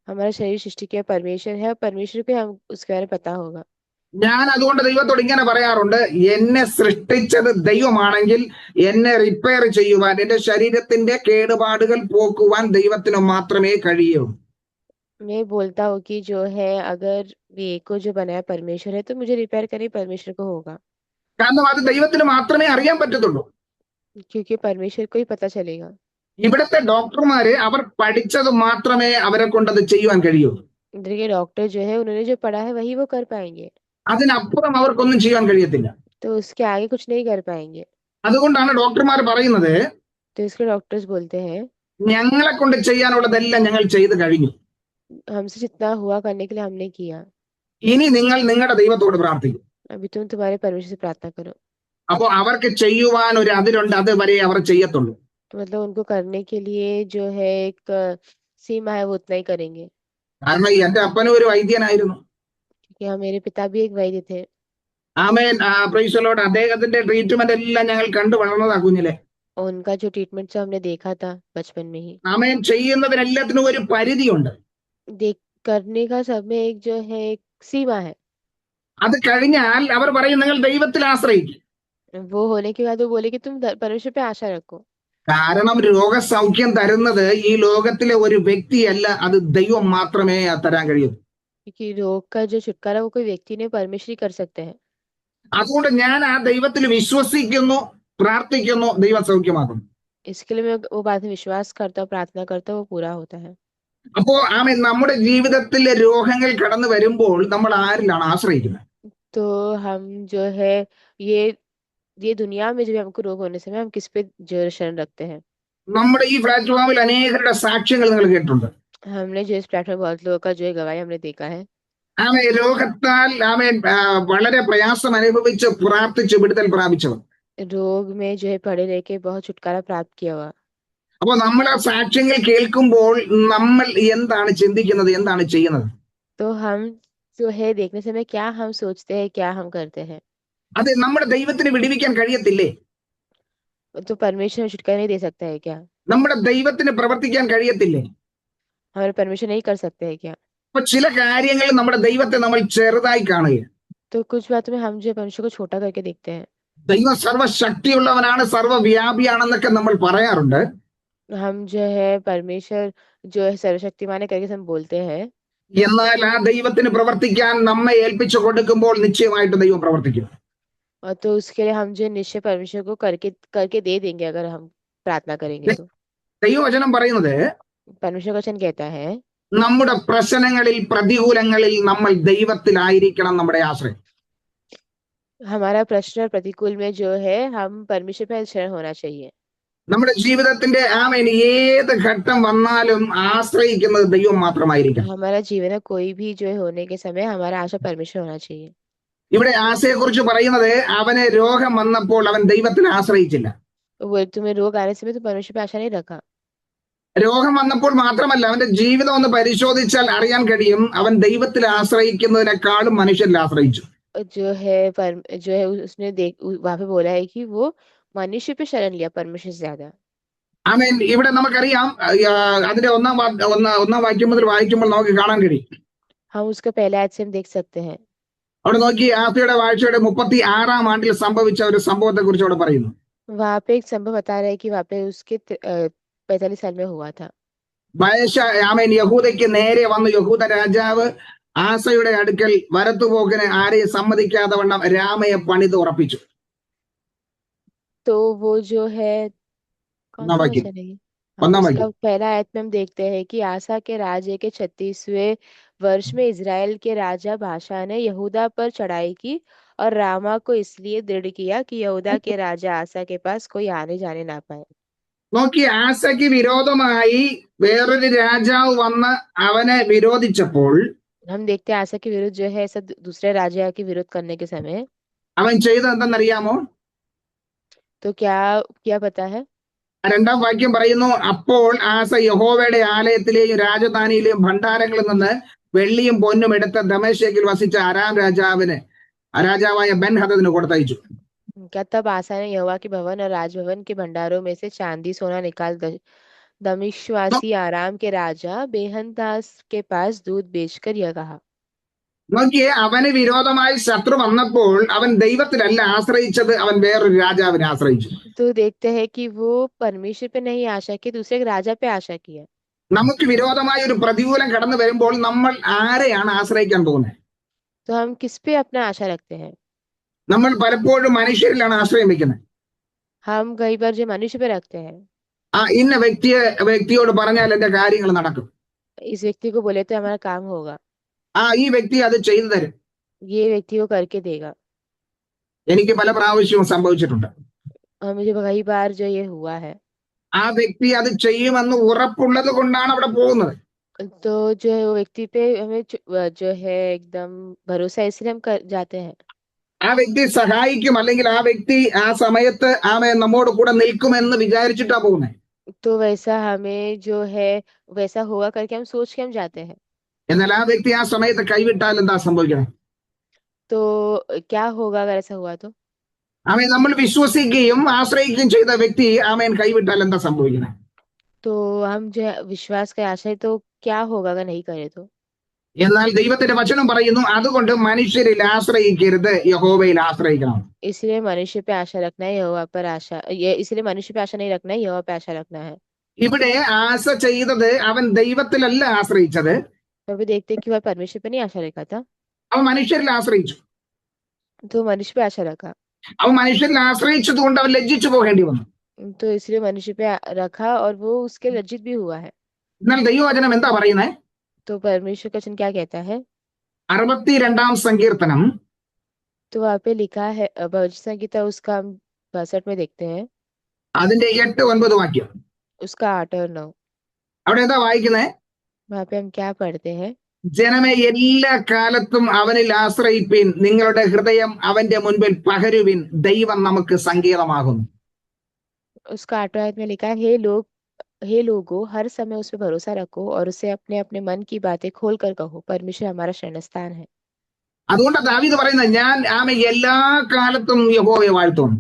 हमारा शरीर सृष्टि किया परमेश्वर है और परमेश्वर को हम उसके बारे में पता होगा। ഞാൻ അതുകൊണ്ട് ദൈവത്തോട് ഇങ്ങനെ പറയാറുണ്ട്, എന്നെ സൃഷ്ടിച്ചത് ദൈവമാണെങ്കിൽ എന്നെ റിപ്പയർ ചെയ്യുവാൻ, എന്റെ ശരീരത്തിന്റെ കേടുപാടുകൾ പോക്കുവാൻ ദൈവത്തിന് മാത്രമേ കഴിയൂ. मैं बोलता हूँ कि जो है अगर ये को जो बनाया परमेश्वर है तो मुझे रिपेयर करनी परमेश्वर को होगा। കാരണം അത് ദൈവത്തിന് മാത്രമേ അറിയാൻ പറ്റത്തുള്ളൂ. क्योंकि परमेश्वर को ही पता चलेगा। ഇവിടുത്തെ ഡോക്ടർമാര് അവർ പഠിച്ചത് മാത്രമേ അവരെ കൊണ്ടത് ചെയ്യുവാൻ കഴിയൂ. इधर के डॉक्टर जो है उन्होंने जो पढ़ा है वही वो कर पाएंगे, അതിനപ്പുറം അവർക്കൊന്നും ചെയ്യാൻ കഴിയത്തില്ല. तो उसके आगे कुछ नहीं कर पाएंगे। അതുകൊണ്ടാണ് ഡോക്ടർമാർ പറയുന്നത്, तो इसके डॉक्टर्स बोलते हैं ഞങ്ങളെ കൊണ്ട് ചെയ്യാനുള്ളതെല്ലാം ഞങ്ങൾ ചെയ്തു കഴിഞ്ഞു, हमसे जितना हुआ करने के लिए हमने किया, ഇനി നിങ്ങൾ നിങ്ങളുടെ ദൈവത്തോട് പ്രാർത്ഥിക്കും. अभी तुम तुम्हारे परमेश्वर से प्रार्थना करो। അപ്പോ അവർക്ക് ചെയ്യുവാൻ ഒരു അതിരുണ്ട്, അതുവരെ അവർ ചെയ്യത്തുള്ളൂ. तो मतलब उनको करने के लिए जो है एक सीमा है, वो उतना ही करेंगे। കാരണം എന്റെ അപ്പനും ഒരു വൈദ്യനായിരുന്നു. क्योंकि हाँ मेरे पिता भी एक वैद्य थे। ആമേൻ. Praise the Lord. അദ്ദേഹത്തിന്റെ ട്രീറ്റ്മെന്റ് എല്ലാം ഞങ്ങൾ കണ്ടു വളർന്നതാ കുഞ്ഞിലെ. और उनका जो ट्रीटमेंट था हमने देखा था बचपन में ही। ആമേൻ. ചെയ്യുന്നതിനെല്ലാത്തിനും ഒരു പരിധിയുണ്ട്. देख करने का सब में एक जो है एक सीमा है। അത് കഴിഞ്ഞാൽ അവർ പറയും നിങ്ങൾ ദൈവത്തിൽ ആശ്രയിക്കും. वो होने के बाद वो बोले कि तुम परमेश्वर पे आशा रखो। കാരണം രോഗസൗഖ്യം തരുന്നത് ഈ ലോകത്തിലെ ഒരു വ്യക്തിയല്ല, അത് ദൈവം മാത്രമേ തരാൻ കഴിയൂ. क्योंकि रोग का जो छुटकारा वो कोई व्यक्ति नहीं परमेश्वर ही कर सकते हैं। അതുകൊണ്ട് ഞാൻ ആ ദൈവത്തിൽ വിശ്വസിക്കുന്നു, പ്രാർത്ഥിക്കുന്നു, ദൈവം സൗഖ്യമാക്കുന്നു. इसके लिए मैं वो बात में विश्वास करता हूँ, प्रार्थना करता हूँ, वो पूरा होता है। അപ്പോ ആമേൻ. നമ്മുടെ ജീവിതത്തിലെ രോഗങ്ങൾ കടന്നു വരുമ്പോൾ നമ്മൾ ആരിലാണ് ആശ്രയിക്കുന്നത്? तो हम जो है ये ये दुनिया में जब हमको रोग होने समय हम किस पे जो शरण रखते हैं? നമ്മുടെ ഈ പ്ലാറ്റ്ഫോമിൽ അനേകരുടെ സാക്ഷ്യങ്ങൾ നിങ്ങൾ കേട്ടിട്ടുണ്ട്. हमने जो इस प्लेटफॉर्म बहुत लोगों का जो है गवाही हमने देखा है। ആമേൻ. രോഗത്താൽ ആമേൻ വളരെ പ്രയാസം അനുഭവിച്ച് പ്രാർത്ഥിച്ച് വിടുതൽ പ്രാപിച്ചവർ. रोग में जो है पड़े रह के बहुत छुटकारा प्राप्त किया हुआ। അപ്പോൾ നമ്മൾ ആ സാക്ഷ്യങ്ങൾ കേൾക്കുമ്പോൾ നമ്മൾ എന്താണ് ചിന്തിക്കുന്നത്, എന്താണ് ചെയ്യുന്നത്? तो हम जो है देखने समय क्या हम सोचते हैं, क्या हम करते हैं? അത് നമ്മുടെ ദൈവത്തിന് വിടുവിക്കാൻ കഴിയത്തില്ലേ? तो परमेश्वर हमें छुटकारा नहीं दे सकता है क्या? നമ്മുടെ ദൈവത്തിന് പ്രവർത്തിക്കാൻ കഴിയത്തില്ലേ? हमारे परमेश्वर नहीं कर सकते हैं क्या? അപ്പൊ ചില കാര്യങ്ങൾ നമ്മുടെ ദൈവത്തെ നമ്മൾ ചെറുതായി കാണുകയാണ്. तो कुछ बातों में हम जो है परमेश्वर को छोटा करके देखते हैं। ദൈവം സർവശക്തിയുള്ളവനാണ്, സർവ്വവ്യാപിയാണെന്നൊക്കെ നമ്മൾ പറയാറുണ്ട്. हम जो है परमेश्वर जो है सर्वशक्तिमान है करके हम बोलते हैं। എന്നാൽ ആ ദൈവത്തിന് പ്രവർത്തിക്കാൻ നമ്മെ ഏൽപ്പിച്ചു കൊടുക്കുമ്പോൾ നിശ്ചയമായിട്ട് ദൈവം പ്രവർത്തിക്കും. और तो उसके लिए हम जो है निश्चय परमेश्वर को करके करके दे देंगे अगर हम प्रार्थना करेंगे तो। ദൈവവചനം പറയുന്നത് परमेश्वर का वचन कहता है നമ്മുടെ പ്രശ്നങ്ങളിൽ, പ്രതികൂലങ്ങളിൽ നമ്മൾ ദൈവത്തിലായിരിക്കണം നമ്മുടെ ആശ്രയം. हमारा प्रश्न और प्रतिकूल में जो है हम परमेश्वर पे शरण होना चाहिए। നമ്മുടെ ജീവിതത്തിന്റെ ആമേൻ ഏത് ഘട്ടം വന്നാലും ആശ്രയിക്കുന്നത് ദൈവം മാത്രമായിരിക്കണം. हमारा जीवन में कोई भी जो है होने के समय हमारा आशा परमेश्वर होना चाहिए। ഇവിടെ ആശയെ കുറിച്ച് പറയുന്നത് അവന് രോഗം വന്നപ്പോൾ അവൻ ദൈവത്തിൽ ആശ്രയിച്ചില്ല. वो तुम्हें रोग आने समय तो परमेश्वर पे आशा नहीं रखा। രോഗം വന്നപ്പോൾ മാത്രമല്ല, അവന്റെ ജീവിതം ഒന്ന് പരിശോധിച്ചാൽ അറിയാൻ കഴിയും, അവൻ ദൈവത്തിൽ ആശ്രയിക്കുന്നതിനേക്കാളും മനുഷ്യരിൽ ആശ്രയിച്ചു. जो है उसने वहां पे बोला है कि वो मनुष्य पे शरण लिया परमेश्वर से ज्यादा। ആമേൻ. ഇവിടെ നമുക്കറിയാം, അതിന്റെ ഒന്നാം വാക്യം മുതൽ വായിക്കുമ്പോൾ നമുക്ക് കാണാൻ കഴിയും. हम उसका पहला आयत से हम देख सकते हैं। അവിടെ നോക്കി ആസയുടെ വാഴ്ചയുടെ 36-ാം ആണ്ടിൽ സംഭവിച്ച ഒരു സംഭവത്തെ കുറിച്ച് അവിടെ പറയുന്നു. वहां पे एक संभव बता रहा है कि वहां पे उसके 45 साल में हुआ था। ബയശ ആമേൻ യഹൂദയ്ക്ക് നേരെ വന്നു. യഹൂദ രാജാവ് ആസയുടെ അടുക്കൽ വരത്തുപോക്കിന് ആരെയും സമ്മതിക്കാതെ വണ്ണം രാമയെ പണിത് ഉറപ്പിച്ചു. तो वो जो है, कौन ഒന്നാം सा വാക്യം वचन है ये? हाँ, ഒന്നാം उसका വാക്യം पहला आयत में हम देखते हैं कि आसा के राज्य के 36वें वर्ष में इज़राइल के राजा बाशा ने यहूदा पर चढ़ाई की और रामा को इसलिए दृढ़ किया कि यहूदा के राजा आसा के पास कोई आने जाने ना पाए। നോക്കി ആസയ്ക്ക് വിരോധമായി വേറൊരു രാജാവ് വന്ന് അവനെ വിരോധിച്ചപ്പോൾ हम देखते हैं आसा के विरुद्ध जो है ऐसा दूसरे राजा के विरोध करने के समय അവൻ ചെയ്തത് എന്തെന്നറിയാമോ? तो क्या क्या पता है? 2-ാം വാക്യം പറയുന്നു, അപ്പോൾ ആസ യഹോവയുടെ ആലയത്തിലെയും രാജധാനിയിലെയും ഭണ്ഡാരങ്ങളിൽ നിന്ന് വെള്ളിയും പൊന്നും എടുത്ത് ദമേശക്കിൽ വസിച്ച അരാം രാജാവായ ബെൻ ഹദദിന് കൊടുത്തയച്ചു. क्या तब आसा ने यहोवा के भवन और राजभवन के भंडारों में से चांदी सोना निकाल दमिश्कवासी आराम के राजा बेहनदास के पास दूध बेचकर यह कहा। നോക്കിയേ, അവന് വിരോധമായി ശത്രു വന്നപ്പോൾ അവൻ ദൈവത്തിലല്ല ആശ്രയിച്ചത്, അവൻ വേറൊരു രാജാവിനെ ആശ്രയിച്ചു. तो देखते हैं कि वो परमेश्वर पे नहीं आशा की, दूसरे एक राजा पे आशा की है। നമുക്ക് വിരോധമായ ഒരു പ്രതികൂലം കടന്നു വരുമ്പോൾ നമ്മൾ ആരെയാണ് ആശ്രയിക്കാൻ പോകുന്നത്? तो हम किस पे अपना आशा रखते हैं? നമ്മൾ പലപ്പോഴും മനുഷ്യരിലാണ് ആശ്രയം വെക്കുന്നത്. हम कई बार जो मनुष्य पे रखते हैं, ഇന്ന വ്യക്തിയോട് പറഞ്ഞാൽ എന്റെ കാര്യങ്ങൾ നടക്കും, इस व्यक्ति को बोले तो हमारा काम होगा, ഈ വ്യക്തി അത് ചെയ്തു തരും. ये व्यक्ति को करके देगा। എനിക്ക് पല പ്രാവശ്യവും സംഭവിച്ചിട്ടുണ്ട്. मुझे कई बार जो ये हुआ है, ആ വ്യക്തി അത് ചെയ്യുമെന്ന് ഉറപ്പുള്ളത് കൊണ്ടാണ് അവിടെ പോകുന്നത്. तो जो है वो व्यक्ति पे हमें जो है एकदम भरोसा, इसलिए हम कर जाते हैं। ആ വ്യക്തി സഹായിക്കും, അല്ലെങ്കിൽ ആ വ്യക്തി ആ സമയത്ത് നമ്മോട് കൂടെ നിൽക്കുമെന്ന് വിചാരിച്ചിട്ടാ പോകുന്നത്. तो वैसा हमें जो है वैसा होगा करके हम सोच के हम जाते हैं। എന്നാൽ ആ വ്യക്തി ആ സമയത്ത് കൈവിട്ടാൽ എന്താ സംഭവിക്കണം? तो क्या होगा अगर ऐसा हुआ तो? നമ്മൾ വിശ്വസിക്കുകയും ആശ്രയിക്കുകയും ചെയ്ത വ്യക്തി കൈവിട്ടാൽ എന്താ സംഭവിക്കുന്നത്? तो हम जो है विश्वास का आशा है, तो क्या होगा अगर नहीं करे तो? എന്നാൽ ദൈവത്തിന്റെ വചനം പറയുന്നു, അതുകൊണ്ട് മനുഷ്യരിൽ ആശ്രയിക്കരുത്, യഹോവയിൽ ആശ്രയിക്കണം. इसलिए मनुष्य पे आशा रखना है, यहोवा पर आशा, ये इसलिए मनुष्य पे आशा नहीं रखना है, यहोवा पे आशा रखना है। ഇവിടെ ആശ ചെയ്തത് അവൻ ദൈവത്തിലല്ല ആശ്രയിച്ചത്, तो अभी देखते हैं कि वह परमेश्वर पे नहीं आशा रखा था, അവൻ മനുഷ്യരിൽ ആശ്രയിച്ചു. तो मनुष्य पे आशा रखा, അവൻ मनुഷ്യരിൽ ആശ്രയിച്ചത് കൊണ്ട് അവൻ ലജ്ജിച്ചു പോകേണ്ടി വന്നു. तो इसलिए मनुष्य पे रखा और वो उसके लज्जित भी हुआ है। എന്നാൽ ദൈവവചനം എന്താ പറയുന്നത്? तो परमेश्वर का वचन क्या कहता है? 62-ാം സങ്കീർത്തനം तो वहाँ पे लिखा है भजन संहिता, उसका हम 62 में देखते हैं, അതിന്റെ 8-9 വാക്യം. उसका 8 और 9। അവിടെ എന്താ വായിക്കുന്നത്? वहाँ पे हम क्या पढ़ते हैं? ജനമേ, എല്ലാ കാലത്തും അവനിൽ ആശ്രയിപ്പിൻ, നിങ്ങളുടെ ഹൃദയം അവന്റെ മുൻപിൽ പകരുവിൻ, ദൈവം നമുക്ക് സങ്കേതമാകുന്നു. उसका 8वां आयत में लिखा है, हे लोगो हर समय उस पर भरोसा रखो और उसे अपने अपने मन की बातें खोल कर कहो, परमेश्वर हमारा शरणस्थान है। അതുകൊണ്ട് ദാവീദ് പറയുന്നത്, ഞാൻ എല്ലാ കാലത്തും യഹോവയെ വാഴ്ത്തുന്നു.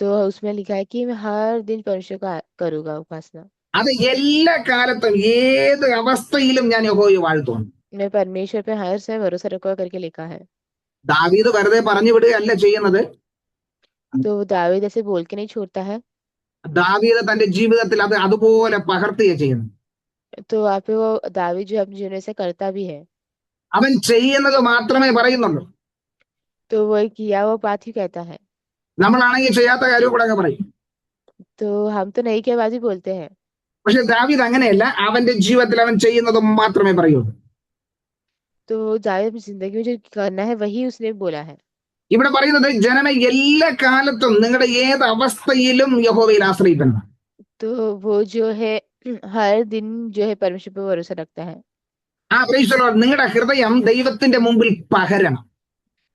तो उसमें लिखा है कि मैं हर दिन परमेश्वर का करूंगा उपासना, അത് എല്ലാ കാലത്തും ഏത് അവസ്ഥയിലും ഞാൻ യഹോവയെ വാഴ്ത്തുന്നു. मैं परमेश्वर पे हर समय भरोसा रखूंगा करके लिखा है। ദാവീദ് വെറുതെ പറഞ്ഞു വിടുകയല്ല ചെയ്യുന്നത്. तो दावीद ऐसे बोल के नहीं छोड़ता है, ദാവീദ് തന്റെ ജീവിതത്തിൽ അത് അതുപോലെ പകർത്തുക ചെയ്യുന്നു. तो वहाँ पे वो दावीद जो अपने जीवन से करता भी है, അവൻ ചെയ്യുന്നത് മാത്രമേ പറയുന്നുള്ളൂ. तो वो किया वो बात ही कहता है। നമ്മളാണെങ്കിൽ ചെയ്യാത്ത കാര്യം കൂടെ അങ്ങ് പറയും. तो हम तो नहीं के बाद ही बोलते हैं, പക്ഷെ ദാവീദ് അങ്ങനെയല്ല, അവന്റെ ജീവിതത്തിൽ അവൻ ചെയ്യുന്നത് മാത്രമേ പറയൂ. तो दावीद अपनी जिंदगी में जो करना है वही उसने बोला है। ഇവിടെ പറയുന്നത്, ജനമേ എല്ലാ കാലത്തും നിങ്ങളുടെ ഏത് അവസ്ഥയിലും യഹോവയിൽ ആശ്രയിക്കണം. तो वो जो है हर दिन जो है परमेश्वर पे भरोसा रखता है, പ്രൈസ് ദി ലോർഡ്. നിങ്ങളുടെ ഹൃദയം ദൈവത്തിന്റെ മുമ്പിൽ പകരണം.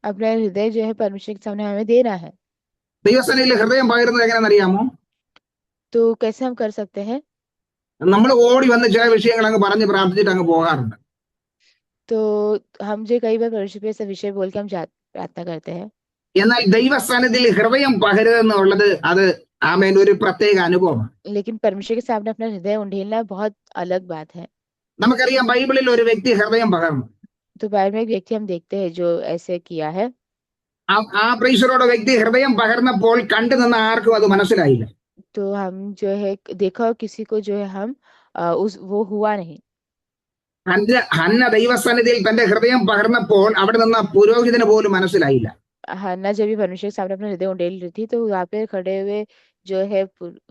अपना हृदय जो है परमेश्वर के सामने हमें देना है। ദൈവസേനയിൽ ഹൃദയം പകരുന്നത് എങ്ങനെയാണെന്ന് അറിയാമോ? तो कैसे हम कर सकते हैं? നമ്മൾ ഓടി വന്ന് ചില വിഷയങ്ങൾ അങ്ങ് പറഞ്ഞ് പ്രാർത്ഥിച്ചിട്ട് അങ്ങ് പോകാറുണ്ട്. तो हम जो कई बार परमेश्वर पे ऐसा विषय बोल के हम प्रार्थना करते हैं, എന്നാൽ ദൈവസ്ഥാനത്തിൽ ഹൃദയം പകരുക എന്നുള്ളത് അത് ഒരു പ്രത്യേക അനുഭവമാണ്. लेकिन परमेश्वर के सामने अपना हृदय उंडेलना बहुत अलग बात है। നമുക്കറിയാം, ബൈബിളിൽ ഒരു വ്യക്തി ഹൃദയം പകർന്നു. तो बाइबल में एक व्यक्ति हम देखते हैं जो ऐसे किया है। ആ പ്രീശരോട് വ്യക്തി ഹൃദയം പകർന്നപ്പോൾ കണ്ടു നിന്ന ആർക്കും അത് മനസ്സിലായില്ല. तो हम जो है देखा और किसी को जो है हम उस वो हुआ नहीं। ഹന്ന ദൈവസന്നിധിയിൽ തന്റെ ഹൃദയം പകർന്നപ്പോൾ അവിടെ നിന്ന പുരോഹിതന് പോലും മനസ്സിലായില്ല. हन्ना जब भी परमेश्वर के सामने अपना हृदय उंडेल रही थी तो वहां पे खड़े हुए जो है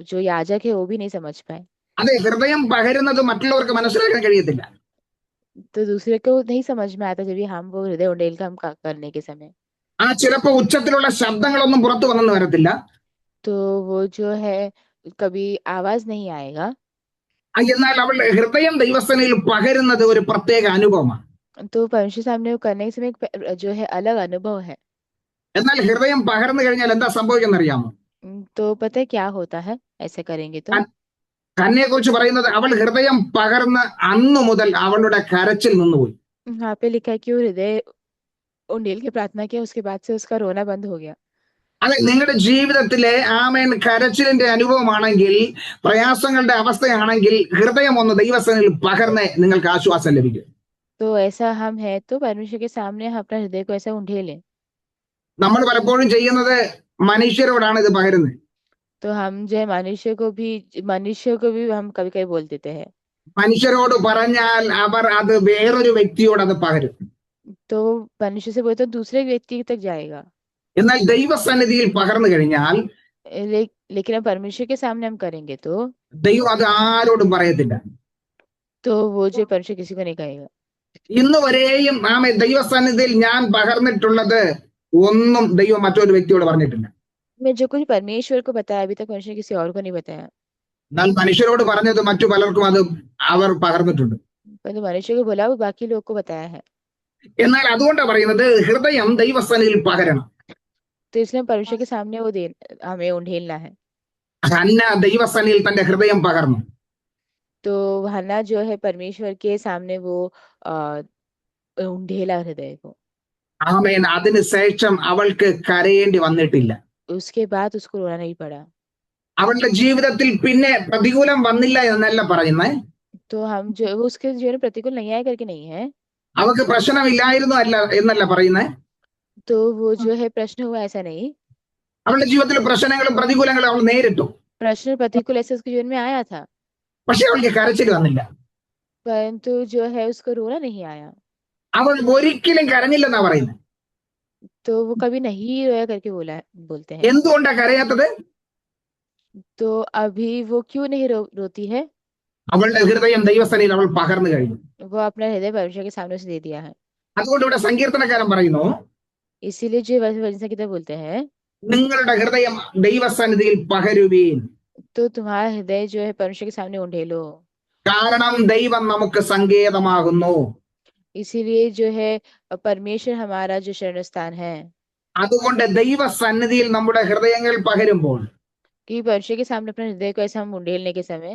जो याजक है वो भी नहीं समझ पाए। അതെ, ഹൃദയം പകരുന്നത് മറ്റുള്ളവർക്ക് മനസ്സിലാക്കാൻ കഴിയത്തില്ല. तो दूसरे को नहीं समझ में आता जब भी हम वो हृदय उंडेल का हम करने के समय। ആ ചിലപ്പോ ഉച്ചത്തിലുള്ള ശബ്ദങ്ങളൊന്നും പുറത്തു വന്നെന്ന് വരത്തില്ല. तो वो जो है कभी आवाज नहीं आएगा। എന്നാൽ അവളുടെ ഹൃദയം ദൈവസന്നിധിയിൽ പകരുന്നത് ഒരു പ്രത്യേക അനുഭവമാണ്. तो परमेश्वर सामने वो करने के समय एक जो है अलग अनुभव है। എന്നാൽ ഹൃദയം പകർന്നു കഴിഞ്ഞാൽ എന്താ സംഭവിക്കുന്നത് അറിയാമോ? तो पता है क्या होता है ऐसे करेंगे तो। ഹന്നയെ കുറിച്ച് പറയുന്നത് അവൾ ഹൃദയം പകർന്ന് അന്നു മുതൽ അവളുടെ കരച്ചിൽ നിന്നുപോയി. वहाँ पे लिखा है कि वो हृदय उंडेल के प्रार्थना किया उसके बाद से उसका रोना बंद हो गया। അതെ, നിങ്ങളുടെ ജീവിതത്തിലെ ആമേൻ കരച്ചിലിന്റെ അനുഭവമാണെങ്കിൽ, പ്രയാസങ്ങളുടെ അവസ്ഥയാണെങ്കിൽ, ഹൃദയം ഒന്ന് ദൈവസന്നിധിയിൽ പകർന്ന് നിങ്ങൾക്ക് ആശ്വാസം ലഭിക്കും. तो ऐसा हम है तो परमेश्वर के सामने हम अपना हृदय को ऐसा उंडेलें। നമ്മൾ പലപ്പോഴും ചെയ്യുന്നത് മനുഷ്യരോടാണ് ഇത് പകരുന്നത്. तो हम जो है मनुष्य को भी हम कभी कभी बोल देते हैं। മനുഷ്യരോട് പറഞ്ഞാൽ അവർ അത് വേറൊരു വ്യക്തിയോട് അത് പകരും. तो मनुष्य से बोलते तो दूसरे व्यक्ति तक जाएगा। എന്നാൽ ദൈവസന്നിധിയിൽ പകർന്നു കഴിഞ്ഞാൽ लेकिन अब परमेश्वर के सामने हम करेंगे तो ദൈവം അത് ആരോടും പറയത്തില്ല. तो वो जो परमेश्वर किसी को नहीं कहेगा। ഇന്ന് വരെയും ദൈവസന്നിധിയിൽ ഞാൻ പകർന്നിട്ടുള്ളത് ഒന്നും ദൈവം മറ്റൊരു വ്യക്തിയോട് പറഞ്ഞിട്ടില്ല. मैं जो कुछ परमेश्वर को बताया अभी तक परमेश्वर किसी और को नहीं बताया। എന്നാൽ മനുഷ്യരോട് പറഞ്ഞത് മറ്റു പലർക്കും അത് അവർ പകർന്നിട്ടുണ്ട്. परंतु मनुष्य को बोला वो बाकी लोग को बताया है। എന്നാൽ അതുകൊണ്ടാണ് പറയുന്നത് ഹൃദയം ദൈവസന്നിധിയിൽ പകരണം. तो इसलिए परमेश्वर के सामने वो दे हमें उंडेलना है। ഹന്ന ദൈവസന്നിധിയിൽ തന്റെ ഹൃദയം പകർന്നു. तो हन्ना जो है परमेश्वर के सामने वो उंडेला हृदय को। ആമേൻ. അതിനുശേഷം അവൾക്ക് കരയേണ്ടി വന്നിട്ടില്ല. उसके बाद उसको रोना नहीं पड़ा। അവളുടെ ജീവിതത്തിൽ പിന്നെ പ്രതികൂലം വന്നില്ല എന്നല്ല പറയുന്നത്. तो हम जो वो उसके जीवन में प्रतिकूल नहीं आया करके नहीं है। അവൾക്ക് പ്രശ്നമില്ലായിരുന്നു അല്ല എന്നല്ല പറയുന്നത്. तो वो जो है प्रश्न हुआ ऐसा नहीं। അവളുടെ ജീവിതത്തിൽ പ്രശ്നങ്ങളും പ്രതികൂലങ്ങളും അവൾ നേരിട്ടു. प्रश्न प्रतिकूल ऐसे उसके जीवन में आया था പക്ഷെ അവൾക്ക് കരച്ചിൽ വന്നില്ല. परंतु जो है उसको रोना नहीं आया। അവൾ ഒരിക്കലും കരഞ്ഞില്ലെന്നാ പറയുന്നത്. तो वो कभी नहीं रोया करके बोलते हैं। എന്തുകൊണ്ടാ കരയാത്തത്? तो अभी वो क्यों नहीं रोती है? അവളുടെ ഹൃദയം ദൈവസന്നിധിയിൽ അവൾ പകർന്നു കഴിഞ്ഞു. वो अपना हृदय परमेश्वर के सामने उसे दे दिया है। അതുകൊണ്ട് ഇവിടെ സങ്കീർത്തനക്കാരൻ പറയുന്നു, इसीलिए जो वचन की तरह बोलते हैं നിങ്ങളുടെ ഹൃദയം ദൈവസന്നിധിയിൽ പകരുവീൻ. तो तुम्हारा हृदय जो है परमेश्वर के सामने उंडेलो। കാരണം ദൈവം നമുക്ക് സങ്കേതമാകുന്നു. इसीलिए जो है परमेश्वर हमारा जो शरण स्थान है। അതുകൊണ്ട് ദൈവസന്നിധിയിൽ നമ്മുടെ ഹൃദയങ്ങൾ പകരുമ്പോൾ कि परमेश्वर के सामने अपने हृदय को ऐसा हम उंडेलने के समय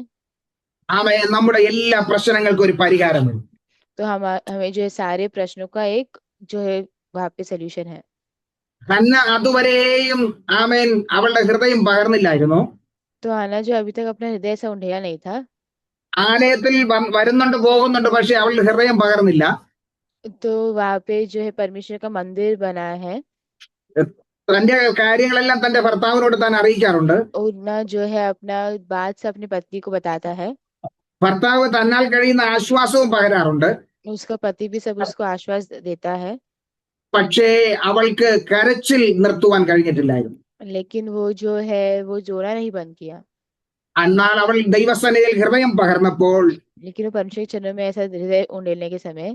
നമ്മുടെ എല്ലാ പ്രശ്നങ്ങൾക്കും ഒരു പരിഹാരം വരും. तो हमें जो है सारे प्रश्नों का एक जो है वहां पे सोल्यूशन है। ഹന്ന അതുവരെയും ആമേൻ അവളുടെ ഹൃദയം പകർന്നില്ലായിരുന്നു. तो हन्ना जो अभी तक अपना हृदय ऐसा उंडेला नहीं था। ആലയത്തിൽ വരുന്നുണ്ട് പോകുന്നുണ്ട്, പക്ഷെ അവളുടെ ഹൃദയം പകർന്നില്ല. तो वहां पे जो है परमेश्वर का मंदिर बना है। തന്റെ കാര്യങ്ങളെല്ലാം തന്റെ ഭർത്താവിനോട് താൻ അറിയിക്കാറുണ്ട്. और ना जो है अपना बात से अपनी पत्नी को बताता है। ഭർത്താവ് തന്നാൽ കഴിയുന്ന ആശ്വാസവും പകരാറുണ്ട്. उसका पति भी सब उसको आश्वास देता है। പക്ഷേ അവൾക്ക് കരച്ചിൽ നിർത്തുവാൻ കഴിഞ്ഞിട്ടില്ലായിരുന്നു. लेकिन वो जो है वो जोड़ा नहीं बंद किया। എന്നാൽ അവൾ ദൈവസന്നിധിയിൽ ഹൃദയം പകർന്നപ്പോൾ लेकिन वो परमेश्वर के चरणों में ऐसा हृदय उंडेलने के समय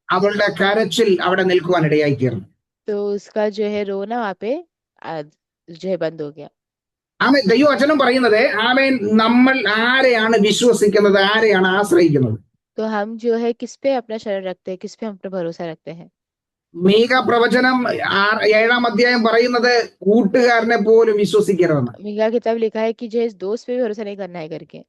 അവളുടെ കരച്ചിൽ അവിടെ നിൽക്കുവാൻ ഇടയായി തീർന്നു. तो उसका जो है रोना वहां पे जो है बंद हो गया। ആമേൻ. ദൈവവചനം പറയുന്നത് ആമേൻ നമ്മൾ ആരെയാണ് വിശ്വസിക്കുന്നത്, ആരെയാണ് ആശ്രയിക്കുന്നത്? तो हम जो है किस पे अपना शरण रखते हैं, किस पे हम अपना भरोसा रखते हैं। മീക പ്രവചനം 7-ാം അധ്യായം പറയുന്നത് കൂട്ടുകാരനെ പോലും വിശ്വസിക്കരുതെന്ന്. मीका किताब लिखा है कि जो है दोस्त पे भी भरोसा नहीं करना है करके।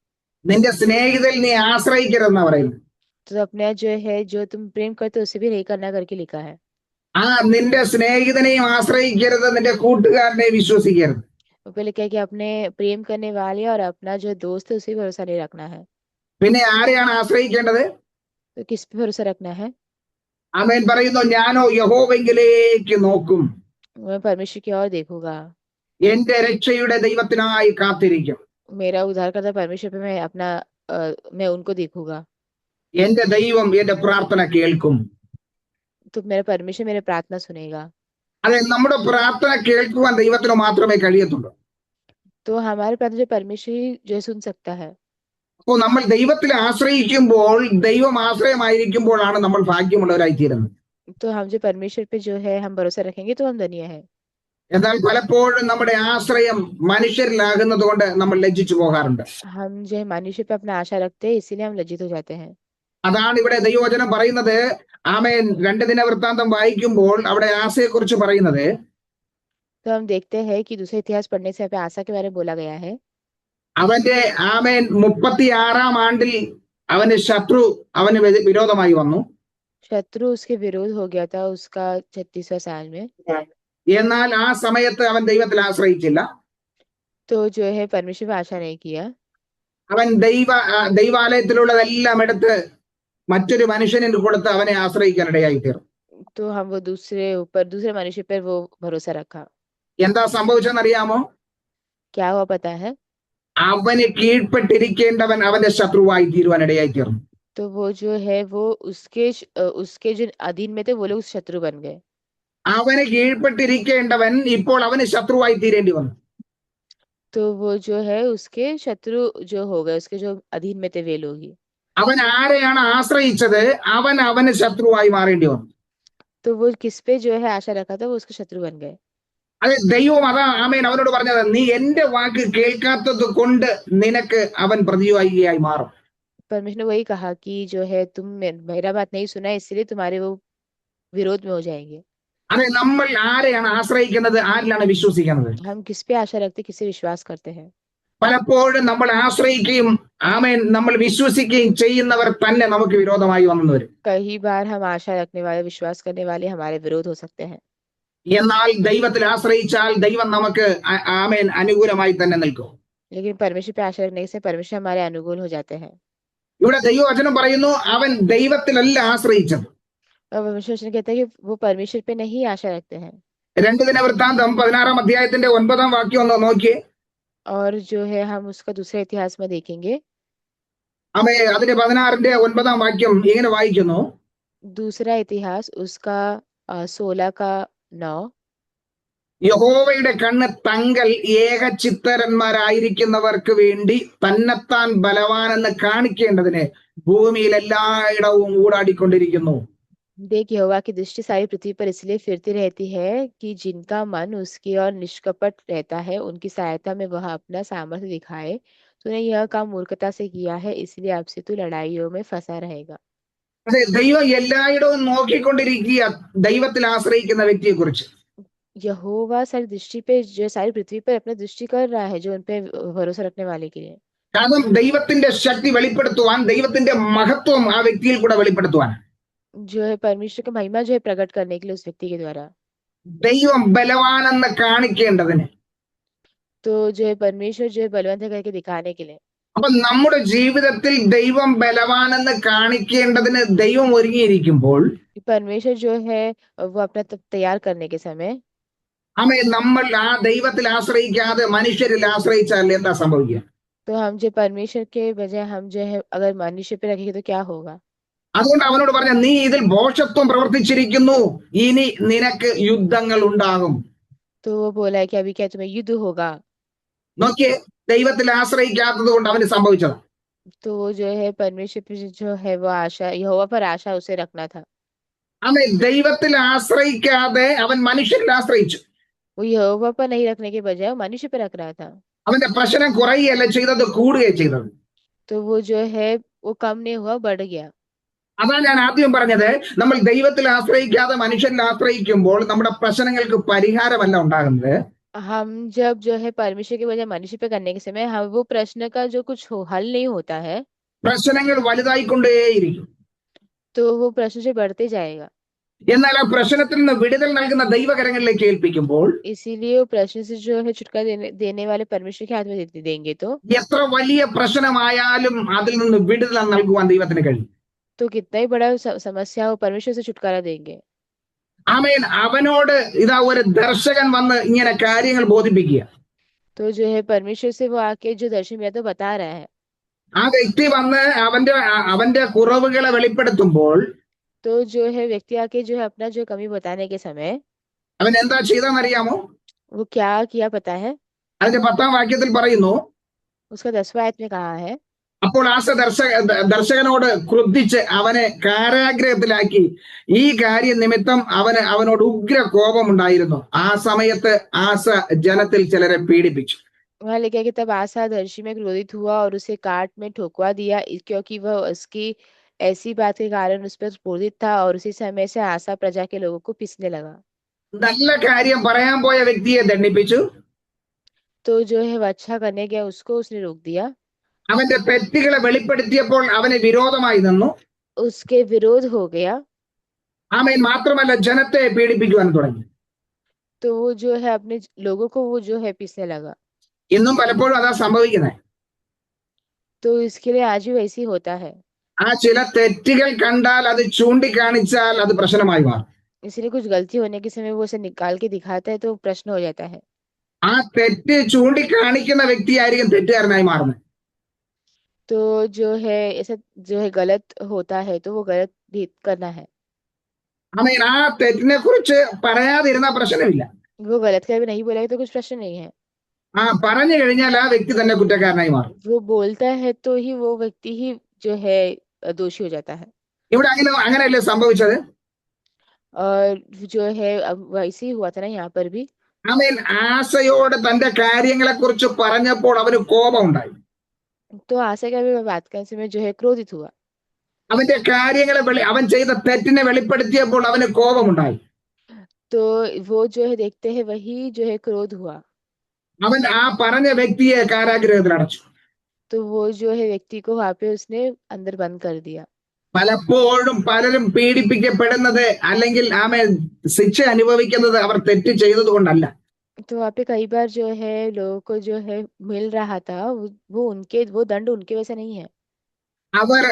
നിന്റെ സ്നേഹിതൽ നീ ആശ്രയിക്കരുതെന്നാ പറയുന്നത്. तो अपना जो है जो तुम प्रेम करते हो उसे भी नहीं करना करके लिखा है। നിന്റെ സ്നേഹിതനെയും ആശ്രയിക്കരുത്, നിന്റെ കൂട്ടുകാരനെ വിശ്വസിക്കരുത്. ऊपर लिखा है कि अपने प्रेम करने वाले और अपना जो दोस्त है उसे भी भरोसा नहीं रखना है। പിന്നെ ആരെയാണ് ആശ്രയിക്കേണ്ടത്? तो किस पे भरोसा रखना है? ആമേൻ പറയുന്നു, ഞാനോ യഹോവെങ്കിലേക്ക് നോക്കും, मैं परमेश्वर की ओर देखूंगा, എന്റെ രക്ഷയുടെ ദൈവത്തിനായി കാത്തിരിക്കും. मेरा उद्धारकर्ता परमेश्वर पे मैं अपना मैं उनको देखूंगा। എന്റെ ദൈവം എന്റെ പ്രാർത്ഥന കേൾക്കും. तो मेरा परमेश्वर मेरे प्रार्थना सुनेगा। അതെ, നമ്മുടെ പ്രാർത്ഥന കേൾക്കുവാൻ ദൈവത്തിന് മാത്രമേ കഴിയത്തുള്ളൂ. तो हमारे प्रार्थना जो परमेश्वर ही जो है सुन सकता है। അപ്പോൾ നമ്മൾ ദൈവത്തിൽ ആശ്രയിക്കുമ്പോൾ, ദൈവം ആശ്രയമായിരിക്കുമ്പോഴാണ് നമ്മൾ ഭാഗ്യമുള്ളവരായി തീരുന്നത്. तो हम जो परमेश्वर पे जो है हम भरोसा रखेंगे तो हम धन्य है। എന്നാൽ പലപ്പോഴും നമ്മുടെ ആശ്രയം മനുഷ്യരിലാകുന്നത് കൊണ്ട് നമ്മൾ ലജ്ജിച്ചു പോകാറുണ്ട്. हम जो है मनुष्य पे अपना आशा रखते हैं, इसीलिए हम लज्जित हो जाते हैं। അതാണ് ഇവിടെ ദൈവവചനം പറയുന്നത്. ആമേൻ. 2 ദിനവൃത്താന്തം വായിക്കുമ്പോൾ അവിടെ ആശയെക്കുറിച്ച് പറയുന്നത്, तो हम देखते हैं कि दूसरे इतिहास पढ़ने से यहाँ पे आशा के बारे में बोला गया है। അവന്റെ ആമേൻ 36 ആണ്ടിൽ അവന്റെ ശത്രു അവന് വിരോധമായി വന്നു. शत्रु उसके विरोध हो गया था उसका 36वां साल में। എന്നാൽ ആ സമയത്ത് അവൻ ദൈവത്തിൽ ആശ്രയിച്ചില്ല. तो जो है परमेश्वर पे आशा नहीं किया। അവൻ ദൈവാലയത്തിലുള്ളതെല്ലാം എടുത്ത് മറ്റൊരു മനുഷ്യന് കൊടുത്ത് അവനെ ആശ്രയിക്കാനിടയായി തീർന്നു. तो हम वो दूसरे मनुष्य पर वो भरोसा रखा। എന്താ സംഭവിച്ചെന്നറിയാമോ? क्या हुआ पता है? അവന് കീഴ്പ്പെട്ടിരിക്കേണ്ടവൻ അവന്റെ ശത്രുവായി തീരുവാനിടയായി തീർന്നു. तो वो जो है वो उसके जो अधीन में थे वो लोग शत्रु बन गए। അവന് കീഴ്പ്പെട്ടിരിക്കേണ്ടവൻ ഇപ്പോൾ അവന് ശത്രുവായി തീരേണ്ടി വന്നു. तो वो जो है उसके शत्रु जो हो गए, उसके जो अधीन में थे वे लोग ही। അവൻ ആരെയാണ് ആശ്രയിച്ചത്, അവൻ അവന് ശത്രുവായി മാറേണ്ടി വന്നു. तो वो किस पे जो है आशा रखा था वो उसके शत्रु बन गए। അതെ, ദൈവം അതാ ആമേൻ അവനോട് പറഞ്ഞത്, നീ എന്റെ വാക്ക് കേൾക്കാത്തത് കൊണ്ട് നിനക്ക് അവൻ പ്രതിയോഗിയായി മാറും. परमेश्वर ने वही कहा कि जो है तुम मेरा बात नहीं सुना इसलिए तुम्हारे वो विरोध में हो जाएंगे। അതെ, നമ്മൾ ആരെയാണ് ആശ്രയിക്കുന്നത്, ആരിലാണ് വിശ്വസിക്കുന്നത്? हम किस पे आशा रखते, किसे विश्वास करते हैं? പലപ്പോഴും നമ്മൾ ആശ്രയിക്കുകയും ആമേൻ നമ്മൾ വിശ്വസിക്കുകയും ചെയ്യുന്നവർ തന്നെ നമുക്ക് വിരോധമായി വന്നു വരും. कई बार हम आशा रखने वाले, विश्वास करने वाले हमारे विरोध हो सकते हैं। എന്നാൽ ദൈവത്തിൽ ആശ്രയിച്ചാൽ ദൈവം നമുക്ക് ആമേൻ അനുകൂലമായി തന്നെ നിൽക്കും. लेकिन परमेश्वर पे आशा रखने से परमेश्वर हमारे अनुकूल हो जाते हैं। ഇവിടെ ദൈവവചനം പറയുന്നു, അവൻ ദൈവത്തിലല്ല ആശ്രയിച്ചത്. और परमेश्वर वचन कहता है कि वो परमेश्वर पे नहीं आशा रखते हैं। 2 ദിനവൃത്താന്തം 16 അധ്യായത്തിന്റെ 9 വാക്യം ഒന്ന് നോക്കിയേ. और जो है हम उसका दूसरे इतिहास में देखेंगे। അതിന്റെ 16ന്റെ 9 വാക്യം ഇങ്ങനെ വായിക്കുന്നു, दूसरा इतिहास उसका 16 का 9। യഹോവയുടെ കണ്ണ് തങ്കൽ ഏകചിത്തരന്മാരായിരിക്കുന്നവർക്ക് വേണ്ടി തന്നെത്താൻ ബലവാനെന്ന് കാണിക്കേണ്ടതിന് ഭൂമിയിൽ എല്ലായിടവും ഊടാടിക്കൊണ്ടിരിക്കുന്നു. देख यहोवा की दृष्टि सारी पृथ्वी पर इसलिए फिरती रहती है कि जिनका मन उसकी ओर निष्कपट रहता है, उनकी सहायता में वह अपना सामर्थ्य दिखाए। तूने यह काम मूर्खता से किया है, इसलिए अब से तू लड़ाइयों में फंसा रहेगा। അതെ, ദൈവം എല്ലായിടവും നോക്കിക്കൊണ്ടിരിക്കുക ദൈവത്തിൽ ആശ്രയിക്കുന്ന വ്യക്തിയെ കുറിച്ച്. यहोवा सारी दृष्टि पे जो सारी पृथ्वी पर अपना दृष्टि कर रहा है जो उन पे भरोसा रखने वाले के लिए। കാരണം ദൈവത്തിന്റെ ശക്തി വെളിപ്പെടുത്തുവാൻ, ദൈവത്തിന്റെ മഹത്വം ആ വ്യക്തിയിൽ കൂടെ വെളിപ്പെടുത്തുവാൻ जो है परमेश्वर की महिमा जो है प्रकट करने के लिए उस व्यक्ति के द्वारा। ദൈവം ബലവാനെന്ന് കാണിക്കേണ്ടതിന്. तो जो है परमेश्वर जो है बलवंत है करके दिखाने के लिए। അപ്പൊ നമ്മുടെ ജീവിതത്തിൽ ദൈവം ബലവാനെന്ന് കാണിക്കേണ്ടതിന് ദൈവം ഒരുങ്ങിയിരിക്കുമ്പോൾ परमेश्वर जो है वो अपना तैयार करने के समय നമ്മൾ ആ ദൈവത്തിൽ ആശ്രയിക്കാതെ മനുഷ്യരിൽ ആശ്രയിച്ചാൽ എന്താ സംഭവിക്കുക? तो हम जो परमेश्वर के बजाय हम जो है अगर मनुष्य पे रखेंगे तो क्या होगा? അതുകൊണ്ട് അവനോട് പറഞ്ഞ, നീ ഇതിൽ ഭോഷത്വം പ്രവർത്തിച്ചിരിക്കുന്നു, ഇനി നിനക്ക് യുദ്ധങ്ങൾ ഉണ്ടാകും. तो वो बोला है कि अभी क्या तुम्हें युद्ध होगा। നോക്കിയേ, ദൈവത്തിൽ ആശ്രയിക്കാത്തത് കൊണ്ട് അവന് സംഭവിച്ചത്. तो वो जो है परमेश्वर पे जो है वो आशा, यहोवा पर आशा उसे रखना था। അവൻ ദൈവത്തിൽ ആശ്രയിക്കാതെ അവൻ മനുഷ്യരിൽ ആശ്രയിച്ചു. वो यहोवा पर नहीं रखने के बजाय वो मनुष्य पे रख रहा था। അവന്റെ പ്രശ്നം കുറയുകയല്ല ചെയ്തത്, കൂടുകയാണ് ചെയ്തത്. तो वो जो है वो कम नहीं हुआ, बढ़ गया। അതാണ് ഞാൻ ആദ്യം പറഞ്ഞത്, നമ്മൾ ദൈവത്തിൽ ആശ്രയിക്കാതെ മനുഷ്യരിൽ ആശ്രയിക്കുമ്പോൾ നമ്മുടെ പ്രശ്നങ്ങൾക്ക് പരിഹാരമല്ല ഉണ്ടാകുന്നത്. हम जब जो है परमेश्वर के बजाय मनुष्य पे करने के समय हम वो प्रश्न का जो कुछ हल नहीं होता है, പ്രശ്നങ്ങൾ വലുതായിക്കൊണ്ടേയിരിക്കും. तो वो प्रश्न से बढ़ते जाएगा। എന്നാൽ ആ പ്രശ്നത്തിൽ നിന്ന് വിടുതൽ നൽകുന്ന ദൈവകരങ്ങളിലേക്ക് ഏൽപ്പിക്കുമ്പോൾ, इसीलिए वो प्रश्न से जो है छुटकारा देने वाले परमेश्वर के हाथ में देंगे तो എത്ര വലിയ പ്രശ്നമായാലും അതിൽ നിന്ന് വിടുതൽ നൽകുവാൻ ദൈവത്തിന് കഴിയും. तो कितना ही बड़ा समस्या हो, परमेश्वर से छुटकारा देंगे। ആമേൻ. അവനോട് ഇതാ ഒരു ദർശകൻ വന്ന് ഇങ്ങനെ കാര്യങ്ങൾ ബോധിപ്പിക്കുക. तो जो है परमेश्वर से वो आके जो दर्शन मिला तो बता रहा है। ആ വ്യക്തി വന്ന് അവന്റെ കുറവുകളെ വെളിപ്പെടുത്തുമ്പോൾ तो जो है व्यक्ति आके जो है अपना जो कमी बताने के समय അവൻ എന്താ ചെയ്തെന്നറിയാമോ? वो क्या किया पता है? അതിന്റെ 10-ാം വാക്യത്തിൽ പറയുന്നു, उसका 10वां आयत में कहा है, അപ്പോൾ ദർശകനോട് ക്രുദ്ധിച്ച് അവനെ കാരാഗ്രഹത്തിലാക്കി. ഈ കാര്യം നിമിത്തം അവനോട് ഉഗ്ര കോപമുണ്ടായിരുന്നു. ആ സമയത്ത് ആസ ജനത്തിൽ ചിലരെ പീഡിപ്പിച്ചു. वहां लिखा है कि तब आसा दर्शी में क्रोधित हुआ और उसे काट में ठोकवा दिया, क्योंकि वह उसकी ऐसी बात के कारण उस पर क्रोधित था। और उसी समय से आसा प्रजा के लोगों को पीसने लगा। നല്ല കാര്യം പറയാൻ പോയ വ്യക്തിയെ ദണ്ഡിപ്പിച്ചു. तो जो है वो अच्छा करने गया उसको उसने रोक दिया। അവന്റെ തെറ്റുകളെ വെളിപ്പെടുത്തിയപ്പോൾ അവന് വിരോധമായി നിന്നു. उसके विरोध हो गया। ആമേൻ. മാത്രമല്ല ജനത്തെ പീഡിപ്പിക്കുവാൻ തുടങ്ങി. तो वो जो है अपने लोगों को वो जो है पीसने लगा। ഇന്നും പലപ്പോഴും അതാ സംഭവിക്കുന്നത്. तो इसके लिए आज भी वैसे ही होता है। ആ ചില തെറ്റുകൾ കണ്ടാൽ അത് ചൂണ്ടിക്കാണിച്ചാൽ അത് പ്രശ്നമായി മാറും. इसलिए कुछ गलती होने के समय वो उसे निकाल के दिखाता है तो प्रश्न हो जाता है। ആ തെറ്റ് ചൂണ്ടിക്കാണിക്കുന്ന വ്യക്തിയായിരിക്കും തെറ്റുകാരനായി മാറുന്നത്. तो जो है ऐसा जो है गलत होता है तो वो गलत भी करना है। ആമേൻ. ആ തെറ്റിനെ കുറിച്ച് പറയാതിരുന്ന പ്രശ്നമില്ല. वो गलत का भी नहीं बोलेगा तो कुछ प्रश्न नहीं है। ആ പറഞ്ഞു കഴിഞ്ഞാൽ ആ വ്യക്തി തന്നെ കുറ്റക്കാരനായി മാറും. वो बोलता है तो ही वो व्यक्ति ही जो है दोषी हो जाता है। ഇവിടെ അങ്ങനെയല്ലേ സംഭവിച്ചത്? और जो है अब वैसे ही हुआ था ना यहाँ पर भी। ആമേൻ. ആസയോട് തന്റെ കാര്യങ്ങളെ കുറിച്ച് പറഞ്ഞപ്പോൾ അവന് കോപം ഉണ്ടായി. तो आशा का भी बात करने समय जो है क्रोधित हुआ। അവന്റെ കാര്യങ്ങളെ അവൻ ചെയ്ത തെറ്റിനെ വെളിപ്പെടുത്തിയപ്പോൾ അവന് കോപമുണ്ടായി. तो वो जो है देखते हैं वही जो है क्रोध हुआ। അവൻ ആ പറഞ്ഞ വ്യക്തിയെ കാരാഗ്രഹത്തിൽ അടച്ചു. तो वो जो है व्यक्ति को वहां पे उसने अंदर बंद कर दिया। പലപ്പോഴും പലരും പീഡിപ്പിക്കപ്പെടുന്നത് അല്ലെങ്കിൽ ശിക്ഷ അനുഭവിക്കുന്നത് അവർ തെറ്റ് ചെയ്തത് കൊണ്ടല്ല. तो वहाँ पे कई बार जो है लोगों को जो है मिल रहा था वो दंड उनके वजह से नहीं है। അവർ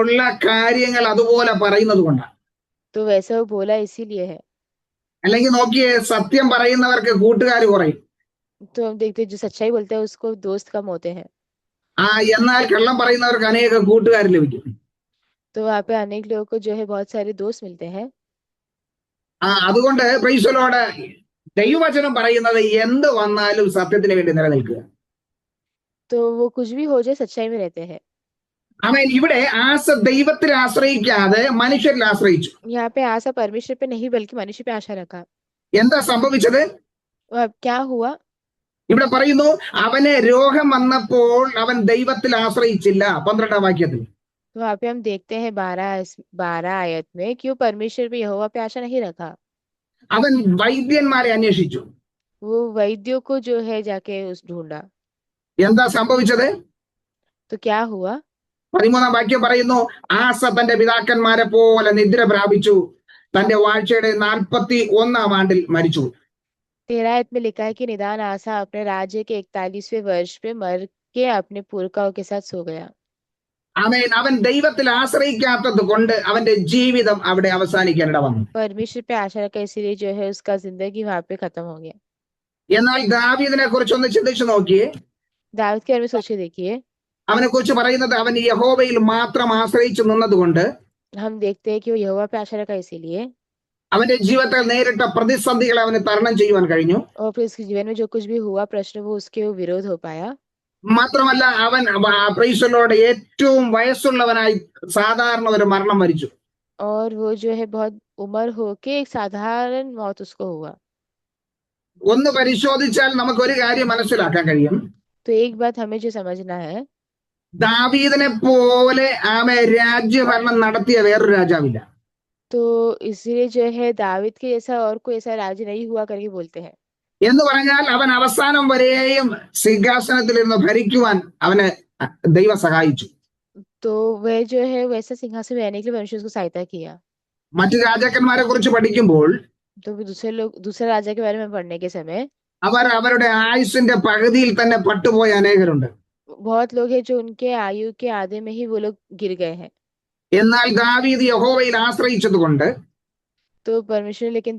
ഉള്ള കാര്യങ്ങൾ അതുപോലെ പറയുന്നത് കൊണ്ടാണ്. तो वैसा वो बोला इसीलिए है। അല്ലെങ്കിൽ നോക്കിയേ, സത്യം പറയുന്നവർക്ക് കൂട്ടുകാർ കുറയും. तो हम देखते हैं जो सच्चाई बोलते हैं उसको दोस्त कम होते हैं। എന്നാൽ കള്ളം പറയുന്നവർക്ക് അനേക കൂട്ടുകാർ ലഭിക്കും. तो वहाँ पे अनेक लोगों को जो है बहुत सारे दोस्त मिलते हैं। അതുകൊണ്ട് പ്രൈസലോട് ദൈവവചനം പറയുന്നത് എന്ത് വന്നാലും സത്യത്തിന് വേണ്ടി നിലനിൽക്കുക. तो वो कुछ भी हो जाए सच्चाई में रहते हैं। ആമേൻ. ഇവിടെ ദൈവത്തിൽ ആശ്രയിക്കാതെ മനുഷ്യരിൽ ആശ്രയിച്ചു. यहाँ पे आशा परमेश्वर पे नहीं बल्कि मनुष्य पे आशा रखा। എന്താ സംഭവിച്ചത്? अब क्या हुआ? ഇവിടെ പറയുന്നു, അവന് രോഗം വന്നപ്പോൾ അവൻ ദൈവത്തിൽ ആശ്രയിച്ചില്ല. 12-ാം വാക്യത്തിൽ तो वहाँ पे हम देखते हैं 12 आयत में क्यों परमेश्वर पे यहोवा पे आशा नहीं रखा। അവൻ വൈദ്യന്മാരെ അന്വേഷിച്ചു. वो वैद्यों को जो है जाके उस ढूंढा। എന്താ സംഭവിച്ചത്? तो क्या हुआ? 13-ാം വാക്യം പറയുന്നു, ആസ തന്റെ പിതാക്കന്മാരെ പോലെ നിദ്ര പ്രാപിച്ചു, തന്റെ വാഴ്ചയുടെ 41-ാം ആണ്ടിൽ മരിച്ചു. 13 आयत में लिखा है कि निदान आसा अपने राज्य के 41वें वर्ष पे मर के अपने पुरखाओं के साथ सो गया। ആമേൻ. അവൻ ദൈവത്തിൽ ആശ്രയിക്കാത്തത് കൊണ്ട് അവന്റെ ജീവിതം അവിടെ അവസാനിക്കേണ്ട വന്നു. परमेश्वर पे आशा रखा इसीलिए जो है उसका जिंदगी वहां पे खत्म हो गया। എന്നാൽ ദാവീദിനെ കുറിച്ചൊന്ന് ചിന്തിച്ചു നോക്കിയേ. दाऊद के बारे में सोचे देखिए। അവനെ കുറിച്ച് പറയുന്നത് അവൻ യഹോവയിൽ മാത്രം ആശ്രയിച്ചു നിന്നതുകൊണ്ട് हम देखते हैं कि वो यहोवा पे आशा रखा इसीलिए അവന്റെ ജീവിതത്തിൽ നേരിട്ട പ്രതിസന്ധികളെ അവന് തരണം ചെയ്യുവാൻ കഴിഞ്ഞു. और फिर उसके जीवन में जो कुछ भी हुआ प्रश्न वो उसके विरोध हो पाया। മാത്രമല്ല അവൻ പ്രൈസലോട് ഏറ്റവും വയസ്സുള്ളവനായി സാധാരണ ഒരു മരണം മരിച്ചു. और वो जो है बहुत उम्र होके एक साधारण मौत उसको हुआ। ഒന്ന് പരിശോധിച്ചാൽ നമുക്ക് ഒരു കാര്യം മനസ്സിലാക്കാൻ കഴിയും. तो एक बात हमें जो समझना है, ദാവീദിനെ പോലെ രാജ്യഭരണം നടത്തിയ വേറൊരു രാജാവില്ല. तो इसलिए जो है दाविद के जैसा और कोई ऐसा राज नहीं हुआ करके बोलते हैं। എന്ന് പറഞ്ഞാൽ അവൻ അവസാനം വരെയും സിംഹാസനത്തിലിരുന്ന് ഭരിക്കുവാൻ അവന് ദൈവം സഹായിച്ചു. तो वह जो है वैसा सिंहासन में रहने के लिए मनुष्य उसको सहायता किया। മറ്റു രാജാക്കന്മാരെ कुറിച്ച് പഠിക്കുമ്പോൾ तो दूसरे राजा के बारे में पढ़ने के समय അവർ അവരുടെ ആയുസിന്റെ പകുതിയിൽ തന്നെ പട്ടുപോയ അനേകരുണ്ട്. बहुत लोग हैं जो उनके आयु के आधे में ही वो लोग गिर गए हैं। എന്നാൽ ദാവീദ് യഹോവയിൽ ആശ്രയിച്ചതുകൊണ്ട് तो परमेश्वर, लेकिन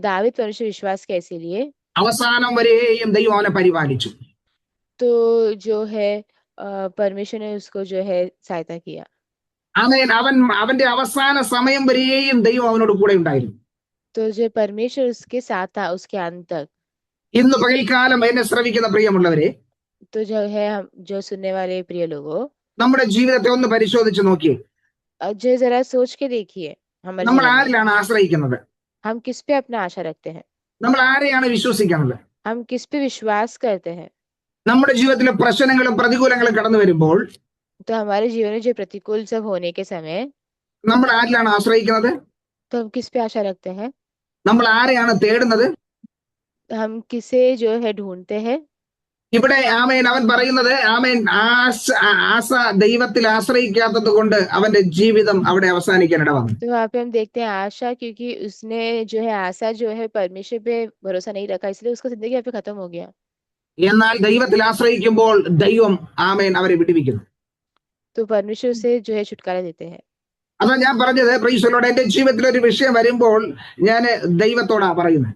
दावीद परमेश्वर विश्वास कैसे लिए? അവസാനം വരെയും ദൈവം അവനെ പരിപാലിച്ചു. तो जो है परमेश्वर ने उसको जो है सहायता किया. ആമേൻ. അവന്റെ അവസാന സമയം വരെയും ദൈവം അവനോട് കൂടെ ഉണ്ടായിരുന്നു. तो जो परमेश्वर उसके साथ था उसके अंत तक. ഇന്ന് പകൽക്കാലം എന്നെ ശ്രവിക്കുന്ന പ്രിയമുള്ളവരെ, तो जो है हम जो सुनने वाले प्रिय लोगों, നമ്മുടെ ജീവിതത്തെ ഒന്ന് പരിശോധിച്ച് നോക്കിയേ. जो जरा सोच के देखिए हमारे നമ്മൾ जीवन में ആരിലാണ് ആശ്രയിക്കുന്നത്? हम किस पे अपना आशा रखते हैं, നമ്മൾ ആരെയാണ് വിശ്വസിക്കുന്നത്? हम किस पे विश्वास करते हैं. നമ്മുടെ ജീവിതത്തിലെ പ്രശ്നങ്ങളും പ്രതികൂലങ്ങളും കടന്നു വരുമ്പോൾ तो हमारे जीवन में जो प्रतिकूल सब होने के समय നമ്മൾ ആരിലാണ് ആശ്രയിക്കുന്നത്? तो हम किस पे आशा रखते हैं, നമ്മൾ ആരെയാണ് തേടുന്നത്? हम किसे जो है ढूंढते हैं. ഇവിടെ ആമേൻ അവൻ പറയുന്നത്, ആമേൻ ആസ ദൈവത്തിൽ ആശ്രയിക്കാത്തത് കൊണ്ട് അവന്റെ ജീവിതം അവിടെ അവസാനിക്കാൻ ഇടവന്നു. तो वहाँ पे हम देखते हैं आशा, क्योंकि उसने जो है आशा जो है परमेश्वर पे भरोसा नहीं रखा, इसलिए उसका जिंदगी यहाँ पे खत्म हो गया. എന്നാൽ ദൈവത്തിൽ ആശ്രയിക്കുമ്പോൾ ദൈവം ആമേൻ അവരെ വിടുവിക്കുന്നു. तो परमेश्वर से जो है छुटकारा देते हैं. അതാ ഞാൻ പറഞ്ഞത്, പ്രീസലോട് എന്റെ ജീവിതത്തിൽ ഒരു വിഷയം വരുമ്പോൾ ഞാൻ ദൈവത്തോടാ പറയുന്നത്.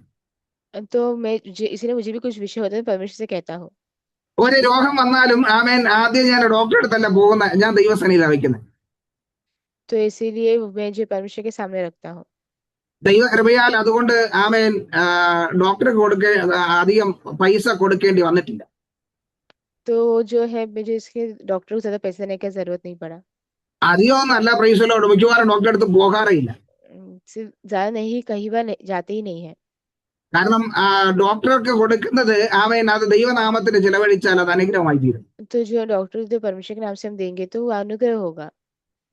तो मैं इसीलिए मुझे भी कुछ विषय होता है परमेश्वर से कहता हूँ. ഒരു രോഗം വന്നാലും ആമേൻ ആദ്യം ഞാൻ ഡോക്ടറെ അടുത്തല്ല പോകുന്നത്, ഞാൻ ദൈവസന്നിധിയിലാണ് വയ്ക്കുന്നത്. तो इसीलिए मैं जो परमेश्वर के सामने रखता हूँ. ദൈവകൃപയാൽ അതുകൊണ്ട് ആമേൻ ഡോക്ടറെ അധികം പൈസ കൊടുക്കേണ്ടി വന്നിട്ടില്ല. तो जो है मुझे इसके डॉक्टर को ज्यादा पैसे देने की जरूरत नहीं पड़ा. അധികമൊന്നല്ല, പ്രൈസലോട് മിക്കവാറും ഡോക്ടറെ അടുത്ത് പോകാറില്ല. सिर्फ ज्यादा नहीं, कहीं बार जाते ही नहीं है. കാരണം ഡോക്ടർക്ക് കൊടുക്കുന്നത് ആമേൻ അത് ദൈവനാമത്തിന് ചെലവഴിച്ചാൽ അത് അനുഗ്രഹമായി തീരും. तो जो डॉक्टर जो परमेश्वर के नाम से हम देंगे तो वो अनुग्रह होगा.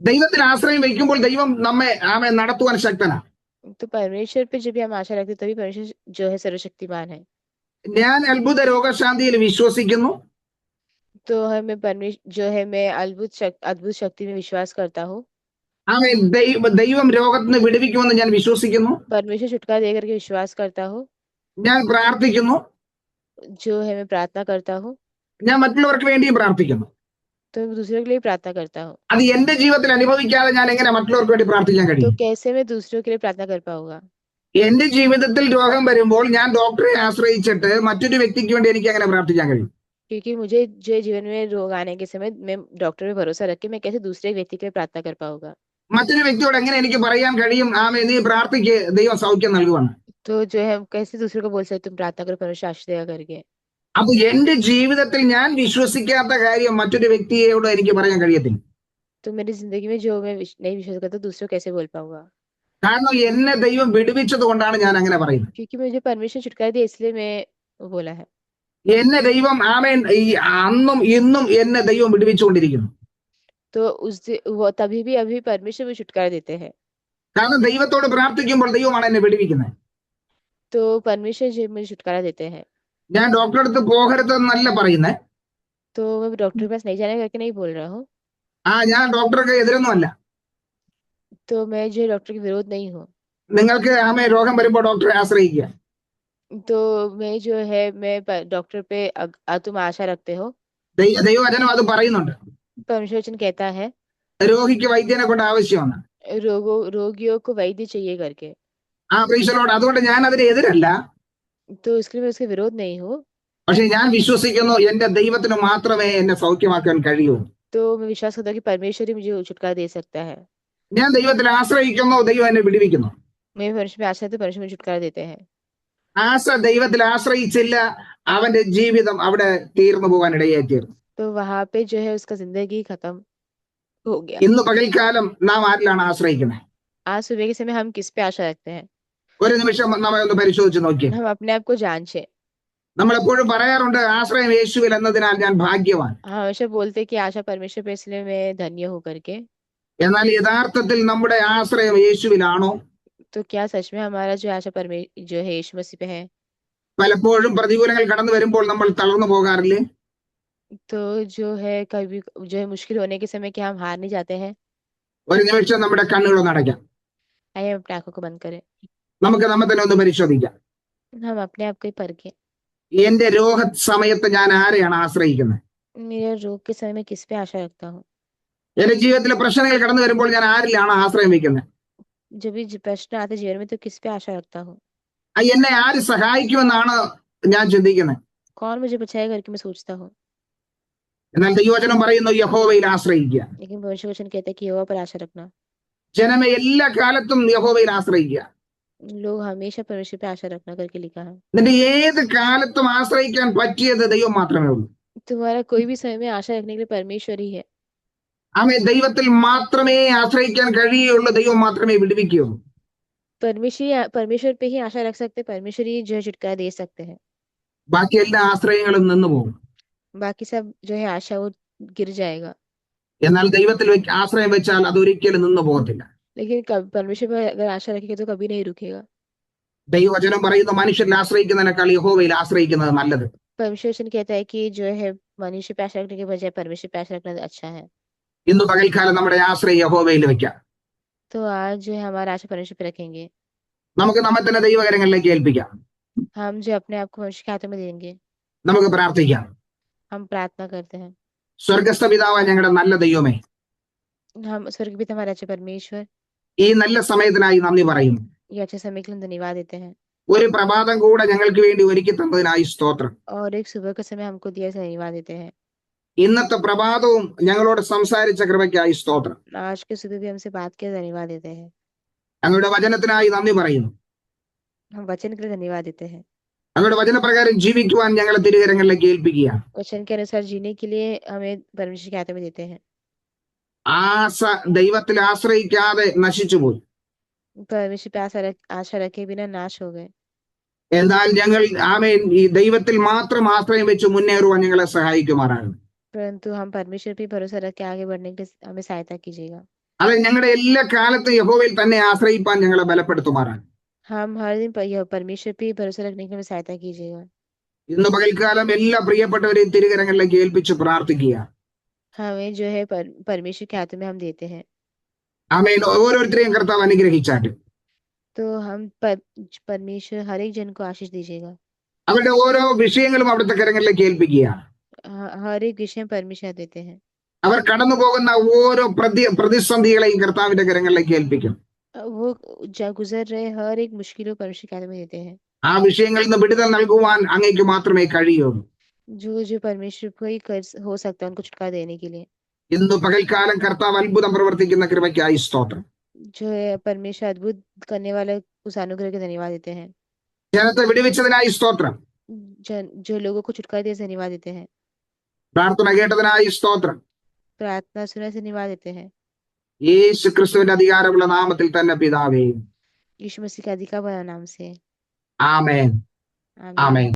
ദൈവത്തിൽ ആശ്രയം വയ്ക്കുമ്പോൾ ദൈവം നമ്മെ ആമേൻ നടത്തുവാൻ ശക്തനാണ്. तो परमेश्वर पे जब भी हम आशा रखते तभी परमेश्वर जो है सर्वशक्तिमान है. ഞാൻ അത്ഭുത രോഗശാന്തിയിൽ വിശ്വസിക്കുന്നു. तो हमें परमेश्वर जो है मैं अद्भुत शक्ति में विश्वास करता हूँ. ആമേൻ. ദൈവം രോഗത്തിൽ നിന്ന് വിടുവിക്കുമെന്ന് ഞാൻ വിശ്വസിക്കുന്നു. परमेश्वर छुटकारा देकर के विश्वास करता हूँ. ഞാൻ പ്രാർത്ഥിക്കുന്നു. जो है मैं प्रार्थना करता हूँ. ഞാൻ മറ്റുള്ളവർക്ക് വേണ്ടിയും പ്രാർത്ഥിക്കുന്നു. तो मैं दूसरों के लिए प्रार्थना करता हूँ. അത് എന്റെ ജീവിതത്തിൽ അനുഭവിക്കാതെ ഞാൻ എങ്ങനെ മറ്റുള്ളവർക്ക് വേണ്ടി പ്രാർത്ഥിക്കാൻ तो കഴിയും? कैसे मैं दूसरों के लिए प्रार्थना कर पाऊंगा? എന്റെ ജീവിതത്തിൽ രോഗം വരുമ്പോൾ ഞാൻ ഡോക്ടറെ ആശ്രയിച്ചിട്ട് മറ്റൊരു വ്യക്തിക്ക് വേണ്ടി എനിക്ക് എങ്ങനെ പ്രാർത്ഥിക്കാൻ കഴിയും? क्योंकि मुझे जो जीवन में रोग आने के समय मैं डॉक्टर पे भरोसा रख के मैं कैसे दूसरे व्यक्ति के लिए प्रार्थना कर पाऊंगा? മറ്റൊരു വ്യക്തിയോട് എങ്ങനെ എനിക്ക് പറയാൻ കഴിയും, ആമേൻ നീ പ്രാർത്ഥിക്ക് ദൈവം സൗഖ്യം നൽകുവാണ്? तो जो है हम कैसे दूसरों को बोल सकते तुम प्रार्थना करो परमेश्वर आशीष देगा करके? അപ്പൊ എന്റെ ജീവിതത്തിൽ ഞാൻ വിശ്വസിക്കാത്ത കാര്യം മറ്റൊരു വ്യക്തിയോട് എനിക്ക് പറയാൻ കഴിയത്തില്ല. तो मेरी जिंदगी में जो मैं नहीं विश्वास करता दूसरों को कैसे बोल पाऊंगा? കാരണം എന്നെ ദൈവം വിടുവിച്ചത് കൊണ്ടാണ് ഞാൻ അങ്ങനെ പറയുന്നത്. क्योंकि मुझे परमेश्वर छुटकारा दिया इसलिए मैं वो बोला है. എന്നെ ദൈവം ആമേൻ ഈ അന്നും ഇന്നും എന്നെ ദൈവം വിടുവിച്ചുകൊണ്ടിരിക്കുന്നു. तो वो तभी भी अभी परमेश्वर में छुटकारा देते हैं. കാരണം ദൈവത്തോട് പ്രാർത്ഥിക്കുമ്പോൾ ദൈവമാണ് എന്നെ വിടുവിക്കുന്നത്. तो परमेश्वर जी मुझे छुटकारा देते हैं. ഞാൻ ഡോക്ടറെ അടുത്ത് പോകരുതെന്നല്ല പറയുന്നത്. तो मैं डॉक्टर के पास नहीं जाने करके नहीं बोल रहा हूँ. ഞാൻ ഡോക്ടർക്ക് എതിരൊന്നും അല്ല. तो मैं जो डॉक्टर के विरोध नहीं हूँ. നിങ്ങൾക്ക് ആമേ രോഗം വരുമ്പോൾ ഡോക്ടറെ ആശ്രയിക്കുക. तो मैं जो है मैं डॉक्टर पे तुम आशा रखते हो. ദൈവവചനം അത് പറയുന്നുണ്ട്. परमेश्वर वचन कहता है രോഗിക്ക് വൈദ്യനെ കൊണ്ട് ആവശ്യമാണ്. रोगियों को वैद्य चाहिए करके. പ്രീശലോട് അതുകൊണ്ട് ഞാൻ അതിന് എതിരല്ല. तो इसके लिए मैं उसके विरोध नहीं हूँ. പക്ഷെ ഞാൻ വിശ്വസിക്കുന്നു എന്റെ ദൈവത്തിന് മാത്രമേ എന്നെ സൗഖ്യമാക്കാൻ കഴിയൂ. तो मैं विश्वास करता हूँ कि परमेश्वर ही मुझे छुटकारा दे सकता है. ഞാൻ ദൈവത്തിൽ ആശ്രയിക്കുന്നു, ദൈവം എന്നെ വിടുവിക്കുന്നു. मैं परमेश्वर में आशा है तो परमेश्वर मुझे छुटकारा देते हैं. ദൈവത്തിൽ ആശ്രയിച്ചില്ല, അവന്റെ ജീവിതം അവിടെ തീർന്നു പോകാൻ ഇടയായി തീർന്നു. तो वहां पे जो है उसका जिंदगी खत्म हो गया. ഇന്ന് പകൽക്കാലം നാം ആരിലാണ് ആശ്രയിക്കുന്നത്? आज सुबह के समय हम किस पे आशा रखते हैं? ഒരു നിമിഷം നമ്മെ ഒന്ന് പരിശോധിച്ച് നോക്കിയേ. हम अपने आप को जांचे. നമ്മൾ എപ്പോഴും പറയാറുണ്ട് ആശ്രയം യേശുവിൽ എന്നതിനാൽ ഞാൻ ഭാഗ്യവാൻ. हमेशा बोलते कि आशा परमेश्वर पे इसलिए मैं धन्य हूँ करके. എന്നാൽ യഥാർത്ഥത്തിൽ നമ്മുടെ ആശ്രയം യേശുവിലാണോ? तो क्या सच में हमारा जो आशा परमेश्वर जो है यीशु मसीह पे है? പലപ്പോഴും പ്രതികൂലങ്ങൾ കടന്നു വരുമ്പോൾ നമ്മൾ തളർന്നു പോകാറില്ലേ? तो जो है कभी जो है मुश्किल होने के समय क्या हम हार नहीं जाते हैं? ഒരു നിമിഷം നമ്മുടെ കണ്ണുകളൊന്ന് അടയ്ക്കാം. आइए हम अपने आंखों को बंद करें. നമുക്ക് നമ്മെ തന്നെ ഒന്ന് പരിശോധിക്കാം. हम अपने आप को ही परखें. എന്റെ രോഗ സമയത്ത് ഞാൻ ആരെയാണ് ആശ്രയിക്കുന്നത്? मेरे रोग के समय में किस पे आशा रखता हूँ? എന്റെ ജീവിതത്തിലെ പ്രശ്നങ്ങൾ കടന്നു വരുമ്പോൾ ഞാൻ ആരിലാണ് ആശ്രയം വെക്കുന്നത്? जब भी प्रश्न आते जीवन में तो किस पे आशा रखता हूँ? എന്നെ ആര് സഹായിക്കുമെന്നാണ് ഞാൻ ചിന്തിക്കുന്നത്. कौन मुझे बचाएगा करके मैं सोचता हूँ। എന്നാൽ ദൈവവചനം പറയുന്നു യഹോവയിൽ ആശ്രയിക്കുക. लेकिन भविष्य वचन कहता है कि यहोवा पर आशा रखना। ജനമേ എല്ലാ കാലത്തും യഹോവയിൽ ആശ്രയിക്കുക. लोग हमेशा परमेश्वर पे आशा रखना करके लिखा है। നിന്റെ ഏത് കാലത്തും ആശ്രയിക്കാൻ പറ്റിയത് ദൈവം മാത്രമേ ഉള്ളൂ. तुम्हारा कोई भी समय में आशा रखने के लिए परमेश्वर ही है। ആമേ ദൈവത്തിൽ മാത്രമേ ആശ്രയിക്കാൻ കഴിയുള്ളൂ. ദൈവം മാത്രമേ വിടുവിക്കുകയുള്ളൂ. परमेश्वर पे ही आशा रख सकते हैं, परमेश्वर ही जो है छुटकारा दे सकते हैं। ബാക്കി എല്ലാ ആശ്രയങ്ങളും നിന്നു പോകും. बाकी सब जो है आशा वो गिर जाएगा। എന്നാൽ ദൈവത്തിൽ ആശ്രയം വെച്ചാൽ അതൊരിക്കലും നിന്നു പോകത്തില്ല. लेकिन परमेश्वर पर अगर आशा रखेगा तो कभी नहीं रुकेगा। ദൈവവചനം പറയുന്നു മനുഷ്യരിൽ ആശ്രയിക്കുന്നതിനേക്കാൾ യഹോവയിൽ ആശ്രയിക്കുന്നത് नല്ലത്. परमेश्वर वचन कहता है कि जो है मनुष्य पे आशा रखने के बजाय परमेश्वर पे आशा रखना अच्छा है। ഇന്ന് പകൽക്കാലം നമ്മുടെ ആശ്രയം യഹോവയിൽ വെക്കാം. तो आज जो है हमारा आशा परमेश्वर पे रखेंगे। നമുക്ക് നമ്മെ തന്നെ ദൈവകരങ്ങളിലേക്ക് ഏൽപ്പിക്കാം. हम जो अपने आप को मनुष्य के हाथों में देंगे। നമുക്ക് പ്രാർത്ഥിക്കാം. हम प्रार्थना करते हैं। സ്വർഗസ്ഥ പിതാവായ ഞങ്ങളുടെ നല്ല ദൈവമേ, हम स्वर्गपिता हमारे अच्छे परमेश्वर, ഈ നല്ല സമയത്തിനായി നന്ദി പറയുന്നു. ये अच्छे समय के लिए धन्यवाद देते हैं। ഒരു പ്രഭാതം കൂടെ ഞങ്ങൾക്ക് വേണ്ടി ഒരുക്കി തന്നതിനായി സ്തോത്രം. और एक सुबह का समय हमको दिया धन्यवाद देते हैं। ഇന്നത്തെ പ്രഭാതവും ഞങ്ങളോട് സംസാരിച്ച കൃപയ്ക്കായി സ്തോത്രം. आज के सुबह भी हमसे बात किया धन्यवाद देते हैं। അങ്ങയുടെ വചനത്തിനായി നന്ദി പറയുന്നു. हम वचन के लिए धन्यवाद देते हैं। അങ്ങയുടെ വചനപ്രകാരം ജീവിക്കുവാൻ ഞങ്ങളെ തിരുകരങ്ങളിലേക്ക് ഏൽപ്പിക്കുക. वचन के अनुसार जीने के लिए हमें परमेश्वर के हाथों में देते हैं। ആശ ദൈവത്തിൽ ആശ്രയിക്കാതെ നശിച്ചുപോയി. परमेश्वर पे आशा रखे बिना नाश हो गए। എന്നാൽ ഞങ്ങൾ ആമേൻ ഈ ദൈവത്തിൽ മാത്രം ആശ്രയം വെച്ച് മുന്നേറുവാൻ ഞങ്ങളെ സഹായിക്കുമാറാകും. परंतु हम परमेश्वर पे भरोसा रख के आगे बढ़ने के लिए हमें सहायता कीजिएगा। അത് ഞങ്ങളുടെ എല്ലാ കാലത്തും യഹോവയിൽ തന്നെ ആശ്രയിപ്പാൻ ഞങ്ങളെ ബലപ്പെടുത്തുമാറാകും. हम हर दिन परमेश्वर पे भरोसा रखने के लिए सहायता कीजिएगा। ഇന്ന് പകൽക്കാലം എല്ലാ പ്രിയപ്പെട്ടവരെയും തിരുകരങ്ങളിലേക്ക് ഏൽപ്പിച്ച് പ്രാർത്ഥിക്കുക. हमें जो है परमेश्वर के हाथों में हम देते हैं। ആമേൻ ഓരോരുത്തരെയും കർത്താവ് അനുഗ്രഹിച്ചാട്ടെ. तो हम परमेश्वर हर एक जन को आशीष दीजिएगा। അവരുടെ ഓരോ വിഷയങ്ങളും അവിടുത്തെ കരങ്ങളിലേക്ക് ഏൽപ്പിക്കുക. हर एक विषय परमेश्वर देते हैं। അവർ കടന്നു പോകുന്ന ഓരോ പ്രതിസന്ധികളെയും കർത്താവിന്റെ കരങ്ങളിലേക്ക് ഏൽപ്പിക്കും. वो गुजर रहे हर एक मुश्किलों परमेश्वर के हाथ में देते हैं। ആ വിഷയങ്ങളിൽ നിന്ന് വിടുതൽ നൽകുവാൻ അങ്ങേക്ക് മാത്രമേ കഴിയുള്ളൂ. जो परमेश्वर को ही हो सकता है उनको छुटकारा देने के लिए। ഇന്ന് പകൽക്കാലം കർത്താവ് അത്ഭുതം പ്രവർത്തിക്കുന്ന കൃപയ്ക്കായി സ്തോത്രം. जो है परमेश्वर अद्भुत करने वाले उस अनुग्रह के धन्यवाद देते हैं। ജനത്തെ വിടുവിച്ചതിനായി സ്തോത്രം. जो लोगों को छुटकारा दिए धन्यवाद देते हैं। പ്രാർത്ഥന കേട്ടതിനായി സ്തോത്രം. प्रार्थना सुनने से धन्यवाद देते हैं। യേശു ക്രിസ്തുവിന്റെ അധികാരമുള്ള നാമത്തിൽ തന്നെ പിതാവേ. यीशु मसीह का अधिकार वाला नाम से। ആമേൻ. आमीन। ആമേൻ.